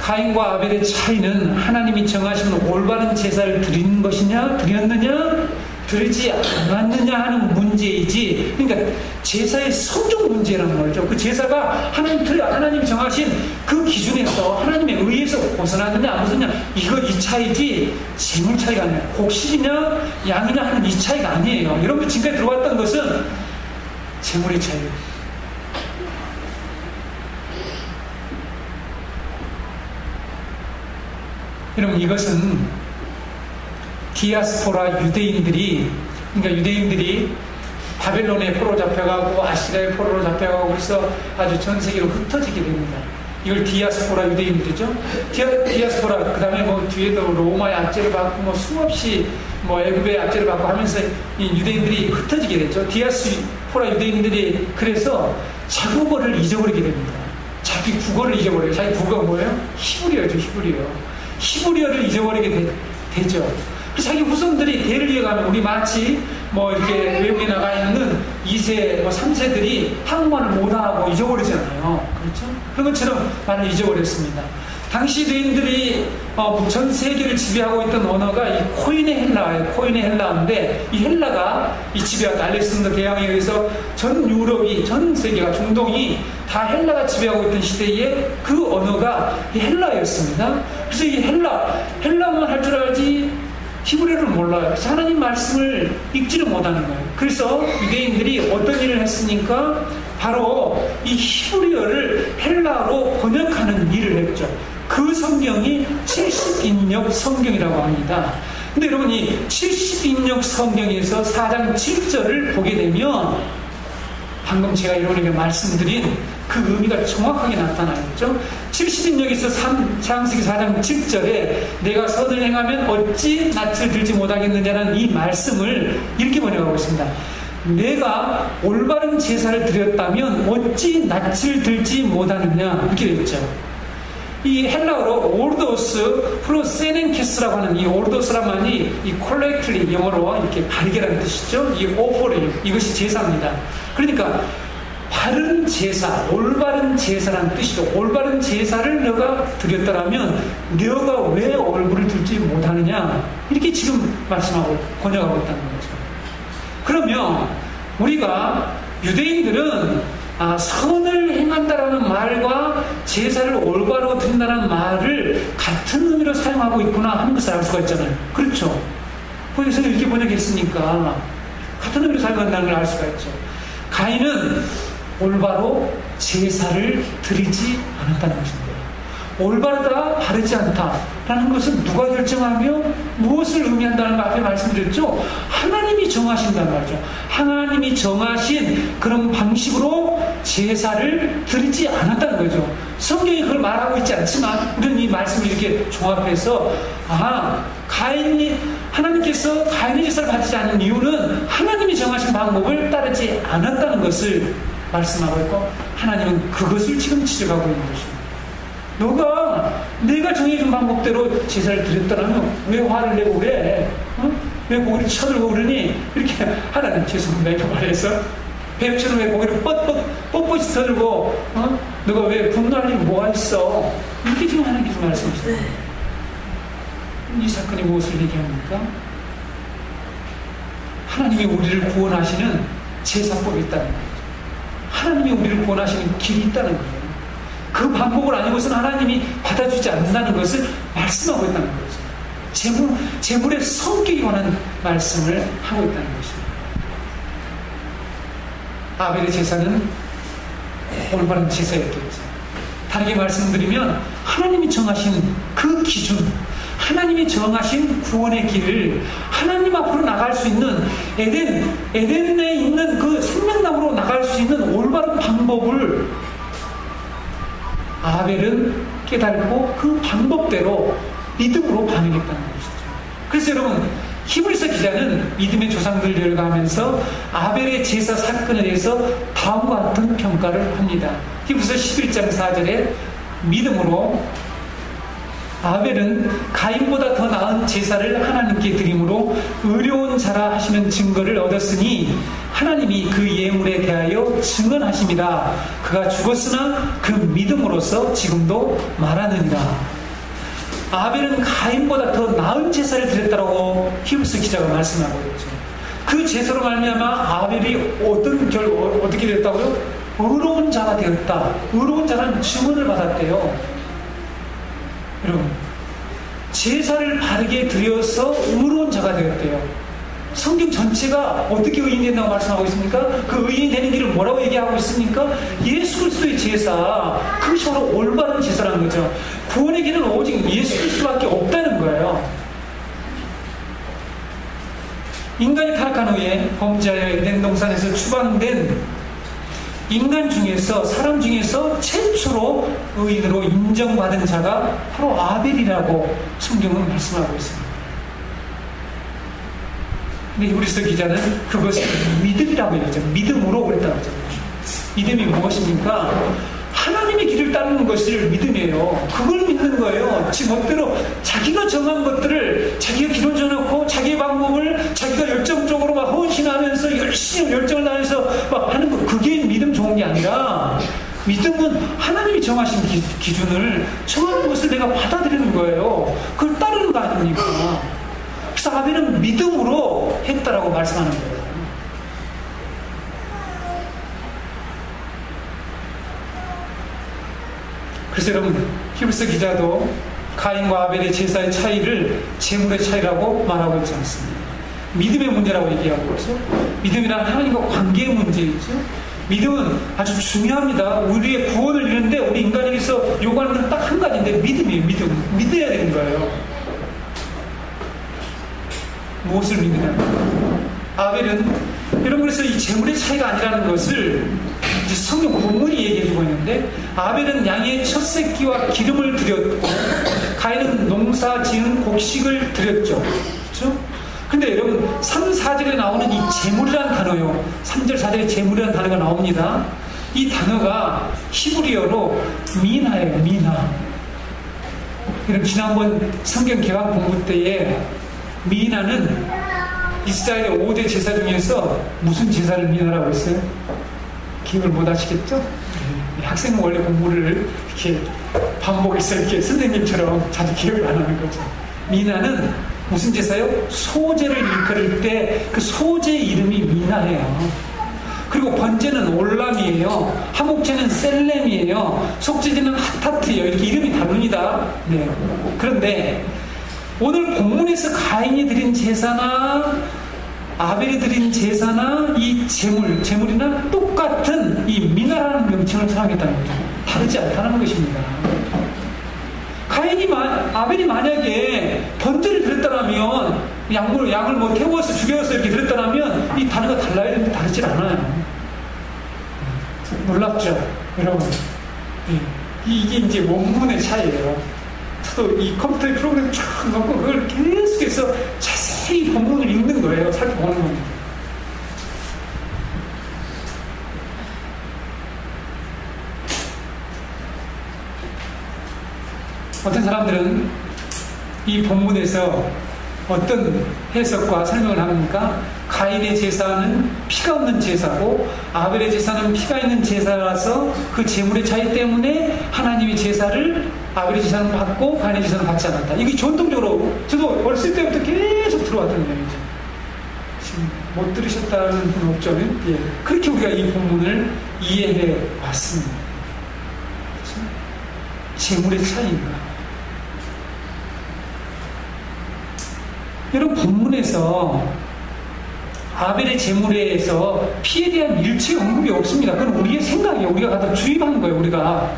가인과 아벨의 차이는 하나님이 정하신 올바른 제사를 드리는 것이냐, 드렸느냐, 드리지 않았느냐 하는 문제이지, 그러니까 제사의 성적 문제라는 거죠. 그 제사가 하나님이 정하신 그 기준에서 하나님에 의해서 벗어나느냐 안 벗어나냐, 이 차이지 재물 차이가 아니에요. 곡식이냐 양이냐 하는 이 차이가 아니에요. 여러분 지금까지 들어왔던 것은 재물의 차이예요. 여러분 이것은 디아스포라 유대인들이, 그러니까 유대인들이 바벨론에 포로 잡혀가고 아시리아에 포로로 잡혀가고 그래서 아주 전 세계로 흩어지게 됩니다. 이걸 디아스포라 유대인들이죠. 디아스포라, 그 다음에 뭐 뒤에도 로마의 압제를 받고 뭐 수없이 뭐 애굽의 압제를 받고 하면서 이 유대인들이 흩어지게 됐죠. 디아스포라 유대인들이 그래서 자국어를 잊어버리게 됩니다. 자기 국어를 잊어버려요. 자기 국어가 뭐예요? 히브리어죠. 히브리어를 잊어버리게 되죠. 자기 후손들이 대를 이어가면 우리 마치 뭐 이렇게 외국에 나가 있는 2세, 뭐 3세들이 한국말을 못하고 잊어버리잖아요. 그렇죠? 그런 것처럼 많이 잊어버렸습니다. 당시 유대인들이 전 세계를 지배하고 있던 언어가 이 코인의 헬라예요. 코인의 헬라인데 이 헬라가 이 지배한 알렉산더 대왕에 의해서 전 유럽이, 전 세계가, 중동이 다 헬라가 지배하고 있던 시대에 그 언어가 이 헬라였습니다. 그래서 이 헬라만 할 줄 알지 히브리어를 몰라요. 그래서 하나님 말씀을 읽지를 못하는 거예요. 그래서 유대인들이 어떤 일을 했으니까 바로 이 히브리어를 헬라로 번역하는 일을 했죠. 그 성경이 70인역 성경이라고 합니다. 근데 여러분 이 70인역 성경에서 4장 7절을 보게 되면 방금 제가 여러분에게 말씀드린 그 의미가 정확하게 나타나겠죠. 70인역에서 창세기 4장 7절에 내가 선을 행하면 어찌 낯을 들지 못하겠느냐는 이 말씀을 이렇게 번역하고 있습니다. 내가 올바른 제사를 드렸다면 어찌 낯을 들지 못하느냐, 이렇게 되었죠. 이 헬라어로 오르도스 프로세넨케스라고 하는 이 오르도스란 말이 이 콜렉트리, 영어로 이렇게 바르게라는 뜻이죠. 이 오포리, 이것이 제사입니다. 그러니까 바른 제사, 올바른 제사라는 뜻이죠. 올바른 제사를 너가 드렸더라면 너가 왜 얼굴을 들지 못하느냐, 이렇게 지금 말씀하고 번역하고 있다는 거죠. 그러면 우리가 유대인들은 선을 행한다라는 말과 제사를 올바로 드린다는 말을 같은 의미로 사용하고 있구나 하는 것을 알 수가 있잖아요. 그렇죠? 거기서 이렇게 번역했으니까 같은 의미로 사용한다는 걸 알 수가 있죠. 가인은 올바로 제사를 드리지 않았다는 것입니다. 올바르다, 바르지 않다라는 것은 누가 결정하며 무엇을 의미한다는 걸 앞에 말씀드렸죠. 하나님이 정하신다는 말이죠. 하나님이 정하신 그런 방식으로 제사를 드리지 않았다는 거죠. 성경이 그걸 말하고 있지 않지만 우리는 이 말씀을 이렇게 종합해서 하나님께서 가인의 제사를 받지 않는 이유는 하나님이 정하신 방법을 따르지 않았다는 것을 말씀하고 있고, 하나님은 그것을 지금 지적하고 있는 것입니다. 내가 정해준 방법대로 제사를 드렸더라면 왜 화를 내고 그래? 왜 고기를 쳐들고 그러니? 이렇게 하나님 죄송합니다 이렇게 말해서 뱀처럼 왜 고기를 뻣뻣이 쳐들고 너가 왜 분노할 일이 뭐가 있어? 이렇게 지금 하나님께서 말씀하시죠. 이 사건이 무엇을 얘기합니까? 하나님이 우리를 구원하시는 제사법이 있다는 거죠. 하나님이 우리를 구원하시는 길이 있다는 거예요. 그 방법을 아니고서는 하나님이 받아주지 않는다는 것을 말씀하고 있다는 거죠. 재물의 성격에 관한 말씀을 하고 있다는 것입니다. 아벨의 제사는 올바른 제사였겠죠. 다르게 말씀드리면 하나님이 정하신 그 기준, 하나님이 정하신 구원의 길을 하나님 앞으로 나갈 수 있는 에덴에 있는 그 생명나무로 나갈 수 있는 올바른 방법을 아벨은 깨달고 그 방법대로 믿음으로 반응했다는 것이죠. 그래서 여러분 히브리서 기자는 믿음의 조상들 열거하면서 아벨의 제사 사건에 대해서 다음과 같은 평가를 합니다. 히브리서 11장 4절에 믿음으로 아벨은 가인보다 더 나은 제사를 하나님께 드림으로 의로운 자라 하시는 증거를 얻었으니 하나님이 그 예물에 대하여 증언하심이라. 그가 죽었으나 그 믿음으로써 지금도 말하느니라. 아벨은 가인보다 더 나은 제사를 드렸다라고 히브리서 기자가 말씀하고 있죠. 그 제사로 말미암아 아벨이 어떻게 됐다고요? 의로운 자가 되었다. 의로운 자는 증언을 받았대요. 여러분, 제사를 바르게 드려서 의로운 자가 되었대요. 성경 전체가 어떻게 의인이 된다고 말씀하고 있습니까? 그 의인이 되는 길을 뭐라고 얘기하고 있습니까? 예수 그리스도의 제사, 그것이 바로 올바른 제사라는 거죠. 구원의 길은 오직 예수 그리스도밖에 없다는 거예요. 인간이 타락한 후에 범죄하여 에덴 동산에서 추방된 인간 중에서, 사람 중에서 최초로 의인으로 인정받은 자가 바로 아벨이라고 성경은 말씀하고 있습니다. 근데 히브리서 기자는 그것을 믿음이라고 얘기하죠. 믿음으로 그랬다고 하잖아요. 믿음이 무엇입니까? 하나님의 길을 따르는 것을 믿음이에요. 그걸 믿는 거예요. 지 멋대로 자기가 정한 것들을 자기가 길을 정해놓고 자기의 방법을 자기가 열정적으로 막 헌신하면서 열심히 열정을 다해서 막 하는 거, 그게 믿음 좋은 게 아니라, 믿음은 하나님이 정하신 기준을, 정하는 것을 내가 받아들이는 거예요. 그걸 따르는 거 아닙니까? 그래서 아벨은 믿음으로 했다라고 말씀하는 거예요. 그래서 여러분, 히브리서 기자도 가인과 아벨의 제사의 차이를 제물의 차이라고 말하고 있지 않습니다. 믿음의 문제라고 얘기하고 있죠. 믿음이란 하나님과 관계의 문제이죠. 믿음은 아주 중요합니다. 우리의 구원을 이루는데 우리 인간에게서 요구하는 건 딱 한 가지인데, 믿음이에요. 믿어야 되는 거예요. 무엇을 믿느냐? 아벨은, 여러분, 그래서 이 제물의 차이가 아니라는 것을 이제 성경 본문이 얘기해주고 있는데, 아벨은 양의 첫 새끼와 기름을 드렸고 가인은 농사 지은 곡식을 드렸죠. 그렇죠? 근데 여러분, 3, 4절에 나오는 이 제물이라는 단어요. 3절, 4절에 제물이라는 단어가 나옵니다. 이 단어가 히브리어로 미나예요. 미나. 여러분, 지난번 성경 개방 공부 때에 미나는 이스라엘의 5대 제사 중에서 무슨 제사를 미나라고 했어요? 기억을 못 하시겠죠? 학생은 원래 공부를 이렇게 반복해서 이렇게 선생님처럼 자주 기억을 안 하는 거죠. 미나는 무슨 제사요? 소제를 일컬을 때 그 소제의 이름이 미나예요. 그리고 번제는 올람이에요. 하목제는 셀렘이에요. 속죄제는 하타트예요. 이렇게 이름이 다릅니다. 네. 그런데 오늘 본문에서 가인이 드린 제사나 아벨이 드린 제사나 이 제물이나 똑같은 이 미나라는 명칭을 사용했다는 거죠. 다르지 않다는 것입니다. 아벨이 만약에 번제를 드렸다면, 양을 뭐 태워서 죽여서 이렇게 드렸다면 이 단어가 달라야 되는데 다르질 않아요. 놀랍죠, 여러분? 이게 이제 원문의 차이예요. 저도 이 컴퓨터의 프로그램 쫙 넣고 그걸 계속해서 자세히 본문을 읽는 거예요. 살펴보는 겁니다. 어떤 사람들은 이 본문에서 어떤 해석과 설명을 합니까? 가인의 제사는 피가 없는 제사고 아벨의 제사는 피가 있는 제사라서 그 제물의 차이 때문에 하나님의 제사를, 아벨의 제사는 받고 가인의 제사는 받지 않았다. 이게 전통적으로 저도 어렸을 때부터 계속 들어왔던 내용이죠. 지금 못 들으셨다는 분은 없죠? 예. 그렇게 우리가 이 본문을 이해해 왔습니다. 그렇죠? 제물의 차이입니다. 여러분, 본문에서 아벨의 제물에서 피에 대한 일체 언급이 없습니다. 그건 우리의 생각이에요. 우리가 갖다 주입하는 거예요. 우리가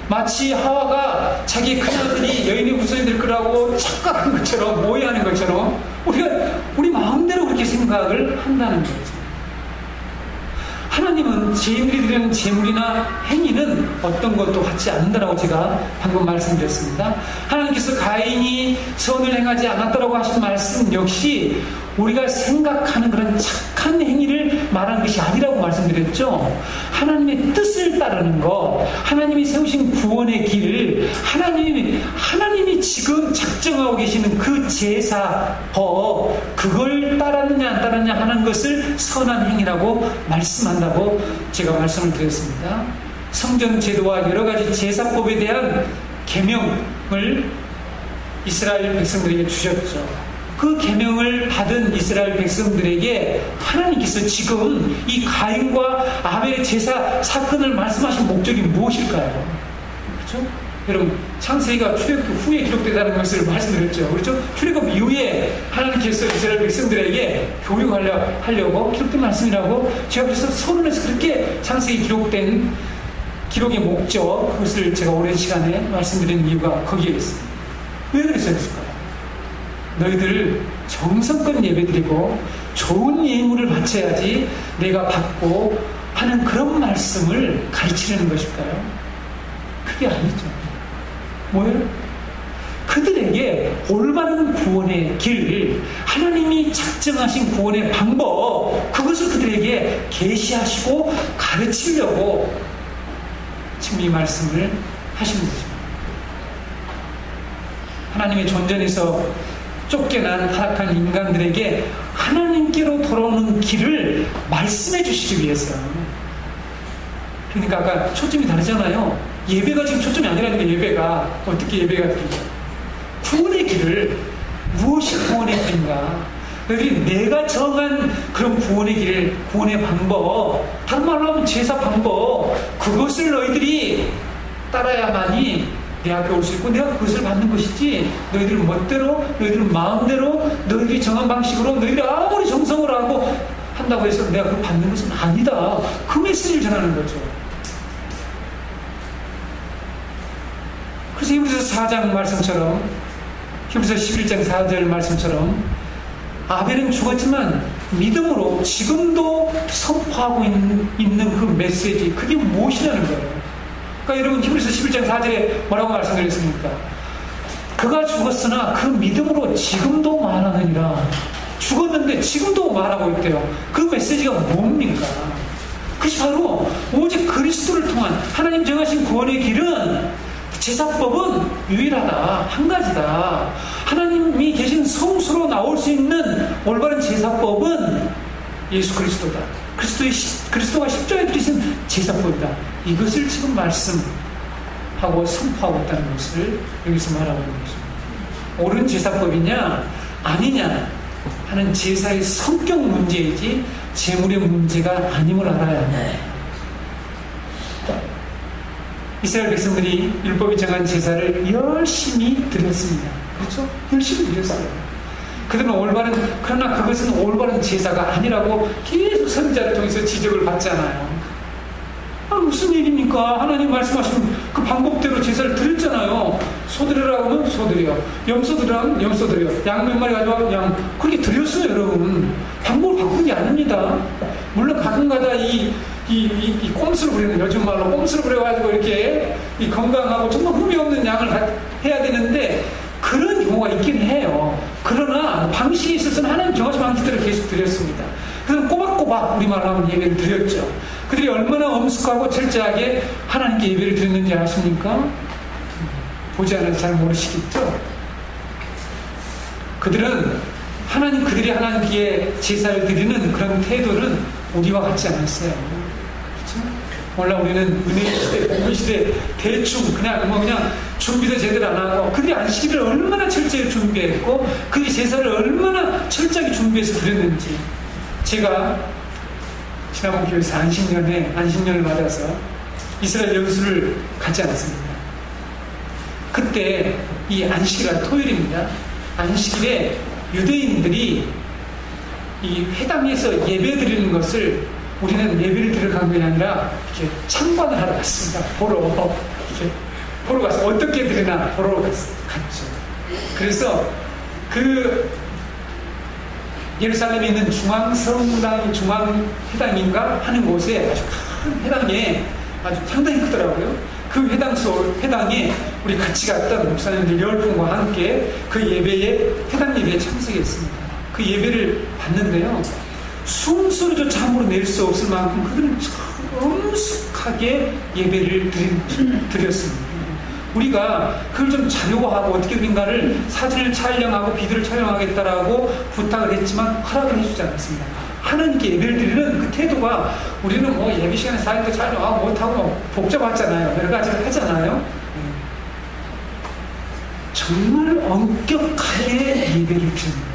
마치 하와가 자기의 큰아들이 여인의 후손이 될 거라고 착각한 것처럼, 오해하는 것처럼 우리 마음대로 그렇게 생각을 한다는 거죠. 하나님은 죄인들이 드리는 제물이나 행위는 어떤 것도 갖지 않는다라고 제가 방금 말씀드렸습니다. 하나님께서 가인이 선을 행하지 않았다라고 하신 말씀 역시 우리가 생각하는 그런 착한 행위를 말한 것이 아니라고 말씀드렸죠. 하나님의 뜻을 따르는 것, 하나님이 세우신 구원의 길을 하나님이 지금 작정하고 계시는 그 제사법, 그걸 따랐느냐 안 따랐느냐 하는 것을 선한 행위라고 말씀한다고 제가 말씀을 드렸습니다. 성전 제도와 여러 가지 제사법에 대한 계명을 이스라엘 백성들에게 주셨죠. 그 계명을 받은 이스라엘 백성들에게 하나님께서 지금 이 가인과 아벨의 제사 사건을 말씀하신 목적이 무엇일까요? 그렇죠? 여러분, 창세기가 출애굽 후에 기록되다는 것을 말씀드렸죠. 그렇죠? 출애굽 이후에 하나님께서 이스라엘 백성들에게 교육하려고 기록된 말씀이라고 제가 그래서 서론에서 그렇게 창세기 기록된 기록의 목적, 그것을 제가 오랜 시간에 말씀드린 이유가 거기에 있습니다. 왜 그랬을까요? 너희들 정성껏 예배드리고 좋은 예물을 바쳐야지 내가 받고 하는 그런 말씀을 가르치려는 것일까요? 그게 아니죠. 뭐예요? 그들에게 올바른 구원의 길, 하나님이 작정하신 구원의 방법, 그것을 그들에게 계시하시고 가르치려고 지금 이 말씀을 하시는 거죠. 하나님의 존전에서 쫓겨난 타락한 인간들에게 하나님께로 돌아오는 길을 말씀해 주시기 위해서. 그러니까 아까 초점이 다르잖아요. 예배가 지금 초점이 아니라니까. 예배가 어떻게 예배가 드리죠? 구원의 길을, 무엇이 구원의 길인가? 너희들이 내가 정한 그런 구원의 길, 구원의 방법, 다른 말로 하면 제사 방법, 그것을 너희들이 따라야만이 내 앞에 올 수 있고 내가 그것을 받는 것이지, 너희들 멋대로, 너희들 마음대로, 너희들이 정한 방식으로, 너희들이 아무리 정성을 하고 한다고 해서 내가 그걸 받는 것은 아니다. 그 메시지를 전하는 거죠. 그래서 히브리서 4장 말씀처럼, 히브리서 11장 4절 말씀처럼 아벨은 죽었지만 믿음으로 지금도 선포하고 있는 그 메시지, 그게 무엇이냐는 거예요. 그러니까 여러분, 히브리서 11장 4절에 뭐라고 말씀드렸습니까? 그가 죽었으나 그 믿음으로 지금도 말하느니라. 죽었는데 지금도 말하고 있대요. 그 메시지가 뭡니까? 그것이 바로 오직 그리스도를 통한 하나님 정하신 구원의 길은, 제사법은 유일하다, 한 가지다. 하나님이 계신 성수로 나올 수 있는 올바른 제사법은 예수 그리스도다. 그리스도가 십자가에 드리신 제사법이다. 이것을 지금 말씀하고 선포하고 있다는 것을 여기서 말하고 있는 것입니다. 옳은 제사법이냐 아니냐 하는 제사의 성격 문제이지 제물의 문제가 아님을 알아야 합니다. 이스라엘 백성들이 율법이 정한 제사를 열심히 드렸습니다. 그렇죠? 열심히 드렸어요. 그러나 그것은 올바른 제사가 아니라고 계속 선지자를 통해서 지적을 받잖아요. 무슨 일입니까? 하나님 말씀하신 그 방법대로 제사를 드렸잖아요. 소 드리라고 하면 소 드려, 염소 드리라고 하면 염소 드려, 양 몇 마리 가져와 양, 그렇게 드렸어요. 여러분, 방법을 바꾼 게 아닙니다. 물론 가끔가다 이 꼼수를 부리는, 요즘 말로 꼼수를 부려가지고 이렇게 이 건강하고 정말 흠이 없는 양을 해야 되는데 그런 경우가 있긴 해요. 그러나 방식에 있어서는 하나님 정하신 방식대로 계속 드렸습니다. 그래서 꼬박꼬박 우리말로 하면 예배를 드렸죠. 그들이 얼마나 엄숙하고 철저하게 하나님께 예배를 드렸는지 아십니까? 보지 않아서 잘 모르시겠죠? 그들이 하나님께 제사를 드리는 그런 태도는 우리와 같지 않았어요. 그렇죠? 원래 우리는 은혜의 시대, 복음의 시대 대충 그냥 준비도 제대로 안 하고, 그들이 안식일을 얼마나 철저히 준비했고 그들이 제사를 얼마나 철저하게 준비해서 드렸는지. 제가 지난번 교회에서 안식년을 맞아서 이스라엘 연수를 갖지 않았습니다. 그때 이 안식일은 토요일입니다. 안식일에 유대인들이 이 회당에서 예배 드리는 것을 우리는 예배를 드리러 간 게 아니라 이렇게 참관을 하러 갔습니다. 보러 가서 어떻게 드리나 보러 갔죠. 그래서 그 예루살렘에 있는 중앙회당인가 하는 곳에 아주 큰 회당에 아주 상당히 크더라고요. 그 회당에 우리 같이 갔던 목사님들 10분과 함께 그 회당 예배에 참석했습니다. 그 예배를 봤는데요. 숨소리조차 함부로 낼 수 없을 만큼 그들은 엄숙하게 예배를 드렸습니다. 우리가 그걸 좀 자료화하고 어떻게든가를 사진을 촬영하고 비디오를 촬영하겠다라고 부탁을 했지만 허락을 해주지 않았습니다. 하나님께 예배를 드리는 그 태도가 우리는 뭐 예배 시간에 사진도 촬영하고 못하고 복잡하잖아요. 여러 가지를 하잖아요. 정말 엄격하게 예배를 드립니다.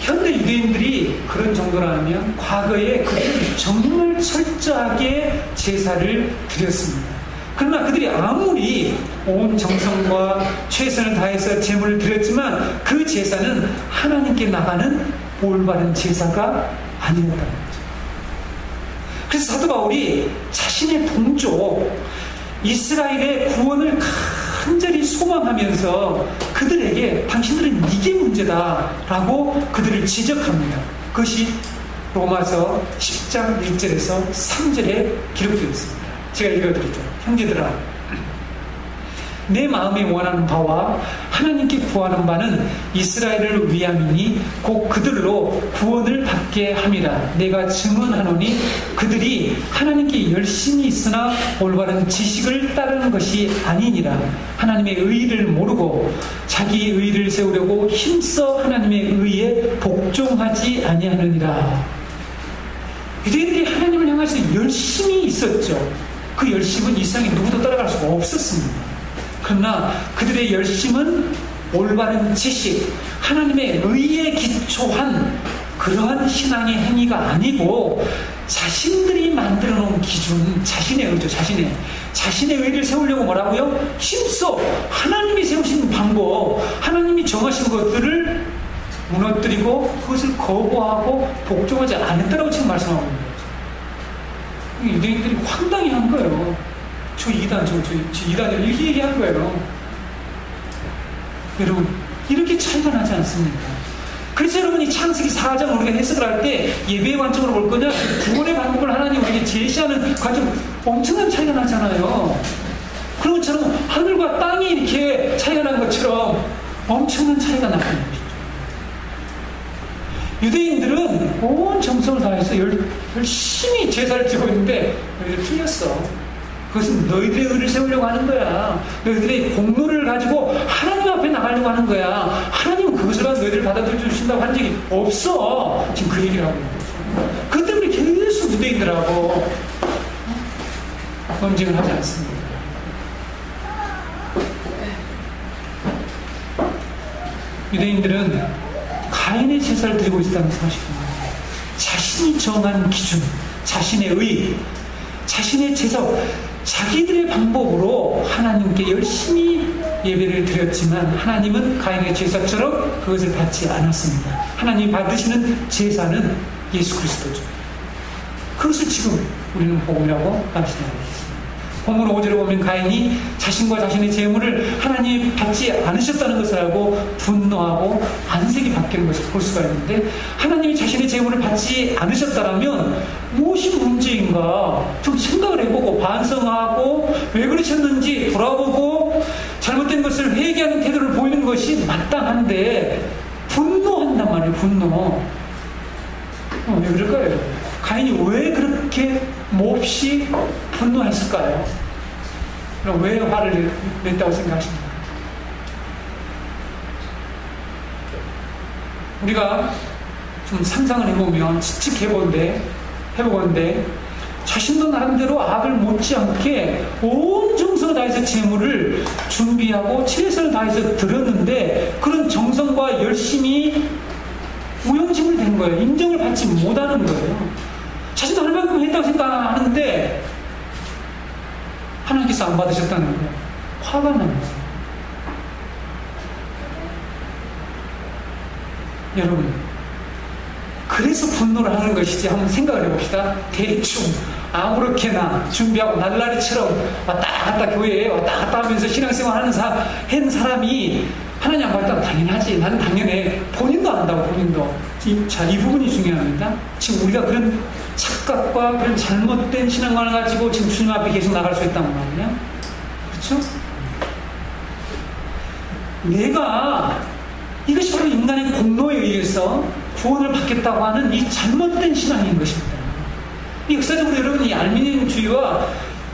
현대 유대인들이 그런 정도라면 과거에 그들은 정말 철저하게 제사를 드렸습니다. 그러나 그들이 아무리 온 정성과 최선을 다해서 제물을 드렸지만 그 제사는 하나님께 나가는 올바른 제사가 아니었다는 거죠. 그래서 사도 바울이 자신의 동족 이스라엘의 구원을 간절히 소망하면서 그들에게 당신들은 이게 문제다라고 그들을 지적합니다. 그것이 로마서 10장 1절에서 3절에 기록되어 있습니다. 제가 읽어드리죠. 형제들아, 내 마음이 원하는 바와 하나님께 구하는 바는 이스라엘을 위함이니 곧 그들로 구원을 받게 함이라. 내가 증언하노니 그들이 하나님께 열심히 있으나 올바른 지식을 따르는 것이 아니니라. 하나님의 의의를 모르고 자기 의의를 세우려고 힘써 하나님의 의의에 복종하지 아니하느니라. 유대인들이 하나님을 향해서 열심히 있었죠. 그 열심은 이 세상에 누구도 따라갈 수가 없었습니다. 그러나 그들의 열심은 올바른 지식, 하나님의 의에 기초한 그러한 신앙의 행위가 아니고 자신들이 만들어 놓은 기준, 자신의 의죠, 자신의 의를 세우려고 뭐라고요? 힘써 하나님이 세우신 방법, 하나님이 정하신 것들을 무너뜨리고 그것을 거부하고 복종하지 않았다라고 지금 말씀하고 있는 거죠. 유대인들이 황당히 한 거예요. 저 이단이요. 이렇게 얘기한 거예요. 여러분, 이렇게 차이가 나지 않습니까? 그래서 여러분이 창세기 4장 우리가 해석을 할 때 예배의 관점으로 볼 거냐, 구원의 방법을 하나님 우리에게 제시하는 관점 엄청난 차이가 나잖아요. 그런 것처럼 하늘과 땅이 이렇게 차이가 난 것처럼 엄청난 차이가 나는 것이죠. 유대인들은 온 정성을 다해서 열심히 제사를 드리고 있는데 너희들 틀렸어. 그것은 너희들의 의를 세우려고 하는 거야. 너희들의 공로를 가지고 하나님 앞에 나가려고 하는 거야. 하나님은 그것을 가지고 너희들을 받아들여 주신다고 한 적이 없어. 지금 그 얘기를 하고 있는 거죠. 그 때문에 계속 유대인들하고 논쟁을 하지 않습니다. 유대인들은 가인의 제사를 드리고 있다는 사실입니다. 자신이 정한 기준, 자신의 의, 자신의 제사, 자기들의 방법으로 하나님께 열심히 예배를 드렸지만 하나님은 가인의 제사처럼 그것을 받지 않았습니다. 하나님이 받으시는 제사는 예수 그리스도죠. 그것을 지금 우리는 복음이라고 말씀하고 있습니다. 본문 5절에 보면 가인이 자신과 자신의 재물을 하나님이 받지 않으셨다는 것을 알고 분노하고 안색이 바뀌는 것을 볼 수가 있는데, 하나님이 자신의 재물을 받지 않으셨다면 무엇이 문제인가 좀 생각을 해보고 반성하고 왜 그러셨는지 돌아보고 잘못된 것을 회개하는 태도를 보이는 것이 마땅한데 분노한단 말이에요. 분노. 왜 그럴까요? 가인이 왜 그렇게 몹시 분노했을까요? 그럼 왜 화를 냈다고 생각하십니까? 우리가 좀 상상을 해보면, 해보건대 자신도 나름대로 악을 못지않게 온 정성을 다해서 재물을 준비하고 최선을 다해서 드렸는데 그런 정성과 열심이 무용지물 된 거예요. 인정을 받지 못하는 거예요. 자신도 할 만큼 했다고 생각하는데 하나님께서 안 받으셨다는 거예요. 화가 나는 거예요. 여러분, 그래서 분노를 하는 것이지 한번 생각을 해봅시다. 대충 아무렇게나 준비하고 날라리처럼 왔다 갔다 교회에 왔다 갔다 하면서 신앙생활 하는 사람이 하나님 안 받았다면 당연하지. 나는 당연해. 본인도 안다고, 본인도. 자, 이 부분이 중요합니다. 지금 우리가 그런 착각과 그런 잘못된 신앙관을 가지고 지금 주님 앞에 계속 나갈 수 있단 말이야. 그렇죠? 내가 이것이 바로 인간의 공로에 의해서 구원을 받겠다고 하는 이 잘못된 신앙인 것입니다. 이 역사적으로 여러분 이 알미니안주의와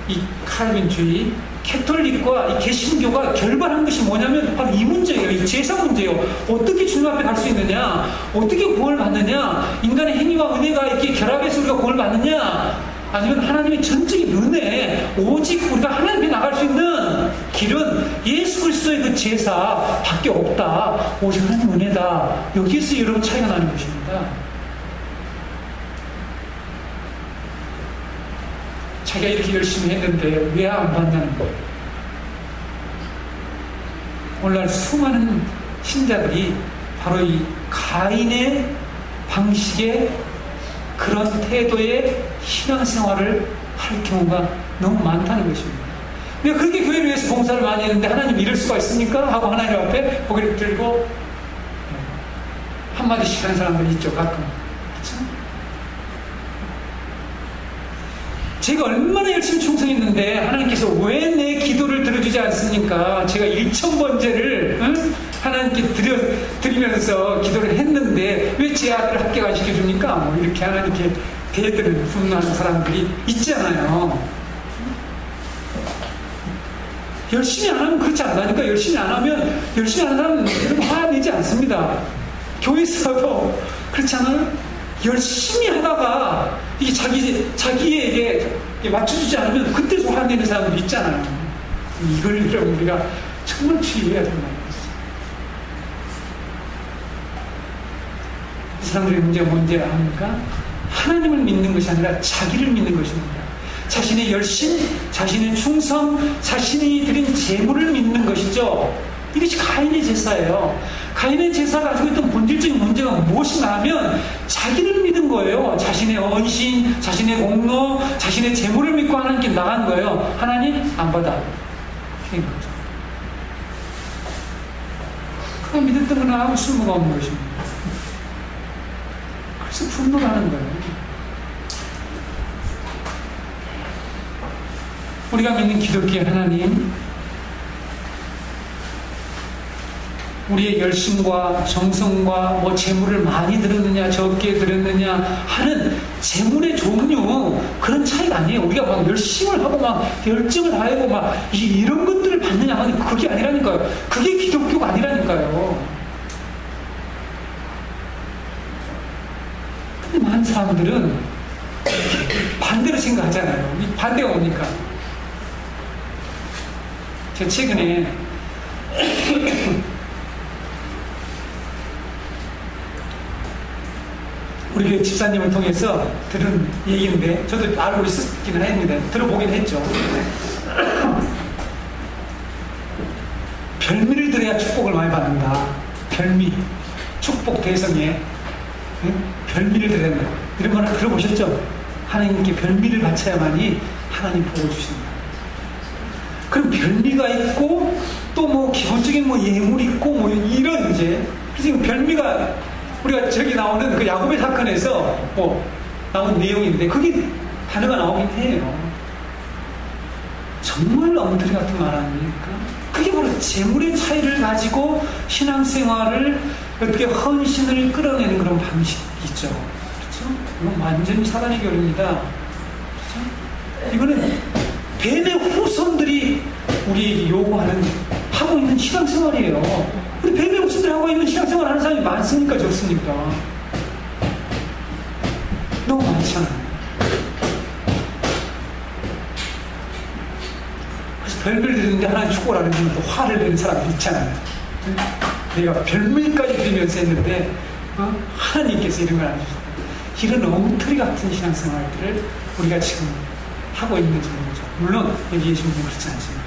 이 칼빈주의, 캐톨릭과 이 개신교가 결발한 것이 뭐냐면 바로 이 문제예요. 이 제사 문제예요. 어떻게 주님 앞에 갈 수 있느냐? 어떻게 구원을 받느냐? 인간의 행위와 은혜가 이렇게 결합해서 우리가 구원을 받느냐? 아니면 하나님의 전적인 은혜, 오직 우리가 하나님께 나갈 수 있는 길은 예수 그리스도의 그 제사밖에 없다. 오직 하나님 은혜다. 여기에서 여러분 차이가 나는 것입니다. 자기가 이렇게 열심히 했는데 왜 안 받냐는 거예요. 오늘날 수많은 신자들이 바로 이 가인의 방식의 그런 태도의 신앙생활을 할 경우가 너무 많다는 것입니다. 내가 그렇게 교회를 위해서 봉사를 많이 했는데 하나님 이럴 수가 있습니까? 하고 하나님 앞에 고개를 들고 한마디씩 하는 사람들이 있죠, 가끔. 그렇죠? 제가 얼마나 열심히 충성했는데 하나님께서 왜 내 기도를 들어주지 않습니까? 제가 1000번째를 하나님께 드리면서 기도를 했는데 왜 제 아들을 합격 안 시켜줍니까? 뭐 이렇게 하나님께 대드는 분노하는 사람들이 있잖아요. 열심히 안 하면 그렇지 않다니까. 열심히 안 하면 열심히 하는 사람은 여러분 화내지 않습니다. 교회에서도 그렇잖아요. 열심히 하다가 이게 자기에게 맞춰주지 않으면 그때서 화내는 사람들이 있잖아요. 이걸 우리가 정말 주의해야 된다는 거죠. 이 사람들의 문제가 뭔지 아십니까? 하나님을 믿는 것이 아니라 자기를 믿는 것입니다. 자신의 열심, 자신의 충성, 자신이 드린 재물을 믿는 것이죠. 이것이 가인의 제사예요. 가인의 제사가 가지고 있던 본질적인 문제가 무엇인가 하면 자기를 믿은 거예요. 자신의 언신, 자신의 공로, 자신의 재물을 믿고 하나님께 나간 거예요. 하나님 안 받아. 그런 거죠. 그가 믿었던 건 아무 쓸모가 없는 것입니다. 그래서 분노를 하는 거예요. 우리가 믿는 기독교의 하나님, 우리의 열심과 정성과 재물을 많이 들었느냐 적게 들었느냐 하는 재물의 종류, 그런 차이가 아니에요. 우리가 막 열심을 하고 막 열정을 다하고 막 이런 것들을 받느냐 하는 그게 아니라니까요. 그게 기독교가 아니라니까요. 근데 많은 사람들은 반대로 생각하잖아요. 이 반대가 뭡니까? 제가 최근에 우리 교회 집사님을 통해서 들은 얘기인데 저도 알고 있었기는 했는데 들어보긴 했죠. 별미를 드려야 축복을 많이 받는다. 별미, 축복 대성에 별미를 드려야 된다. 이런 거 하나 들어보셨죠? 하나님께 별미를 바쳐야만이 하나님 복을 주신다. 그럼 별미가 있고 또 기본적인 예물이 있고 이런 이제 그래서 별미가 우리가 저기 나오는 그 야곱의 사건에서 나온 내용인데 그게 단어가 나오긴 해요. 정말 엉터리 같은 말 아닙니까? 그게 바로 재물의 차이를 가지고 신앙생활을 어떻게 헌신을 끌어내는 그런 방식이죠. 그렇죠? 이건 완전히 사단의 결입니다. 그렇죠? 이거는 뱀의 후손들이 우리에게 하고 있는 신앙생활이에요. 우리 뱀의 후손들이 하고 있는 신앙생활 하는 사람이 많습니까? 적습니까? 너무 많잖아요. 그래서 별미를 드리는데 하나님 축복을 안 해주면 또 화를 내는 사람이 있잖아요. 내가 별미까지 드리면서 했는데 하나님께서 이런 걸 안 해주셨다. 이런 엉터리 같은 신앙생활들을 우리가 지금 하고 있는 중이죠. 물론 여기 계신 분은 그렇지 않습니다.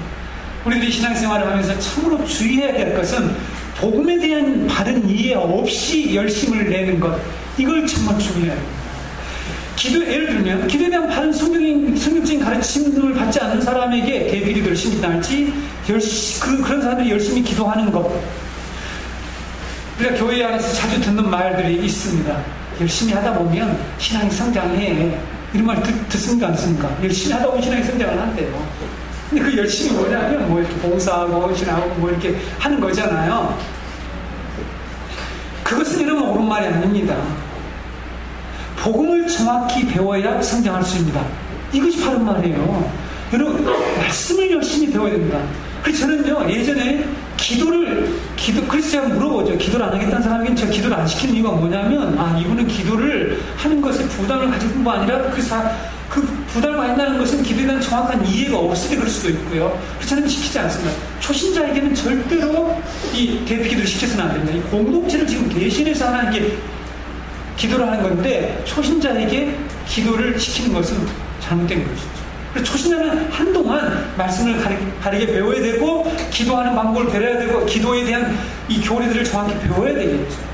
우리들이 신앙생활을 하면서 참으로 주의해야 될 것은 복음에 대한 바른 이해 없이 열심을 내는 것, 이걸 정말 주의해야 됩니다. 예를 들면 기도에 대한 바른 성경적인 가르침을 받지 않는 사람에게 대비기도를 열심히 할지 그런 사람들이 열심히 기도하는 것, 우리가 교회 안에서 자주 듣는 말들이 있습니다. 열심히 하다 보면 신앙이 성장해. 이런 말 듣습니까? 않습니까? 열심히 하다 보면 신앙이 성장을 한대요. 근데 그 열심히 뭐냐면 이렇게 봉사하고 헌신하고 이렇게 하는 거잖아요. 그것은 여러분 옳은 말이 아닙니다. 복음을 정확히 배워야 성장할 수 있습니다. 이것이 바른 말이에요. 여러분, 말씀을 열심히 배워야 됩니다. 그래서 저는요, 예전에 그래서 제가 물어보죠. 기도를 안 하겠다는 사람에게는 제가 기도를 안 시키는 이유가 뭐냐면, 이분은 기도를 하는 것에 부담을 가질 뿐만 아니라 그 부담을 가진다는 것은 기도에 대한 정확한 이해가 없을 때 그럴 수도 있고요. 그래서 저는 시키지 않습니다. 초신자에게는 절대로 이 대피 기도를 시켜서는 안 됩니다. 이 공동체를 지금 대신해서 하나님께 기도를 하는 건데, 초신자에게 기도를 시키는 것은 잘못된 것이죠. 그래서 초신자는 한동안 말씀을 가르게 배워야 되고, 기도하는 방법을 배워야 되고, 기도에 대한 이 교리들을 정확히 배워야 되겠죠.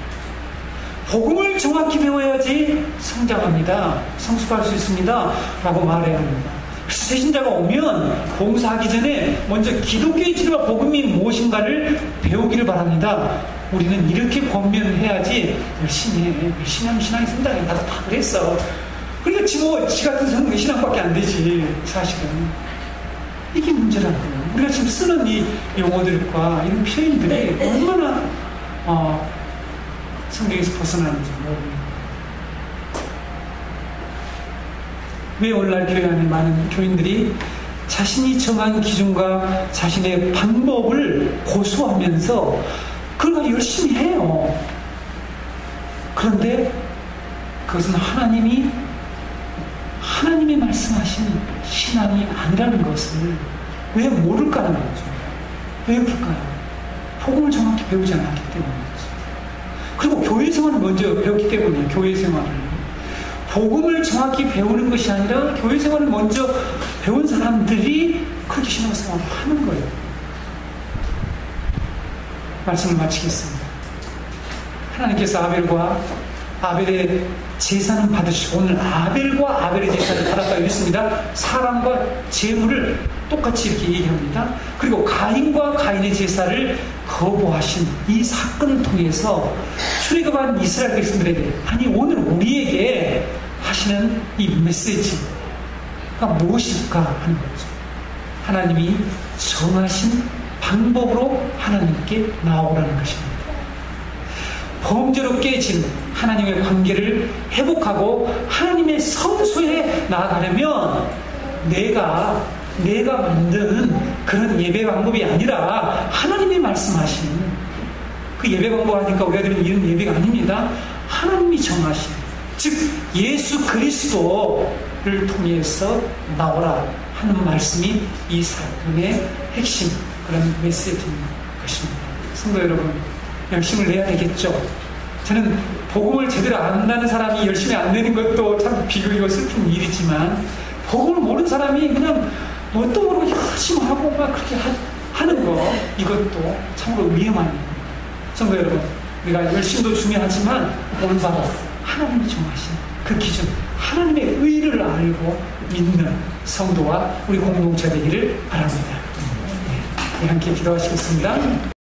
복음을 정확히 배워야지 성장합니다. 성숙할 수 있습니다. 라고 말해야 합니다. 그래서 새신자가 오면 봉사하기 전에 먼저 기독교의 진리와 복음이 무엇인가를 배우기를 바랍니다. 우리는 이렇게 권면해야지 열심히 하면 신앙이 성장해. 나도 다 그랬어. 그러니까 지 같은 신앙밖에 안 되지. 사실은 이게 문제라고요. 우리가 지금 쓰는 이 용어들과 이런 표현들이 얼마나 성경에서 벗어나는지 모릅니다. 왜 오늘날 교회 안에 많은 교인들이 자신이 정한 기준과 자신의 방법을 고수하면서 그걸 열심히 해요. 그런데 그것은 하나님이 말씀하신 신앙이 아니라는 것을 왜 모를까 하는 거죠. 왜 그럴까요? 복음을 정확히 배우지 않았기 때문이죠. 그리고 교회 생활을 먼저 배웠기 때문이에요. 교회 생활을. 복음을 정확히 배우는 것이 아니라 교회 생활을 먼저 배운 사람들이 그렇게 신앙생활을 하는 거예요. 말씀을 마치겠습니다. 하나님께서 아벨의 제사는 받으시고, 오늘 아벨과 아벨의 제사를 받았다고 했습니다. 사랑과 제물을 똑같이 이렇게 얘기합니다. 그리고 가인과 가인의 제사를 거부하신 이 사건을 통해서 출애굽한 이스라엘 백성들에게, 아니 오늘 우리에게 하시는 이 메시지가 무엇일까 하는 거죠. 하나님이 정하신 방법으로 하나님께 나오라는 것입니다. 범죄로 깨진 하나님의 관계를 회복하고 하나님의 성소에 나아가려면 내가 만든 그런 예배 방법이 아니라 하나님이 말씀하신 그 예배 방법 하니까 우리가 드리는 이런 예배가 아닙니다. 하나님이 정하신, 즉 예수 그리스도를 통해서 나오라 하는 말씀이 이 사건의 핵심, 그런 메시지인 것입니다. 성도 여러분, 열심을 내야 되겠죠. 저는 복음을 제대로 안다는 사람이 열심히 안 내는 것도 참 비극이고 슬픈 일이지만, 복음을 모르는 사람이 그냥 뭣도 모르고 열심히 하고 막 그렇게 하는 거, 이것도 참으로 위험한 일입니다. 성도 여러분, 우리가 열심도 중요하지만 올바로 하나님이 정하신 그 기준, 하나님의 의를 알고 믿는 성도와 우리 공동체 되기를 바랍니다. 네, 함께 기도하시겠습니다.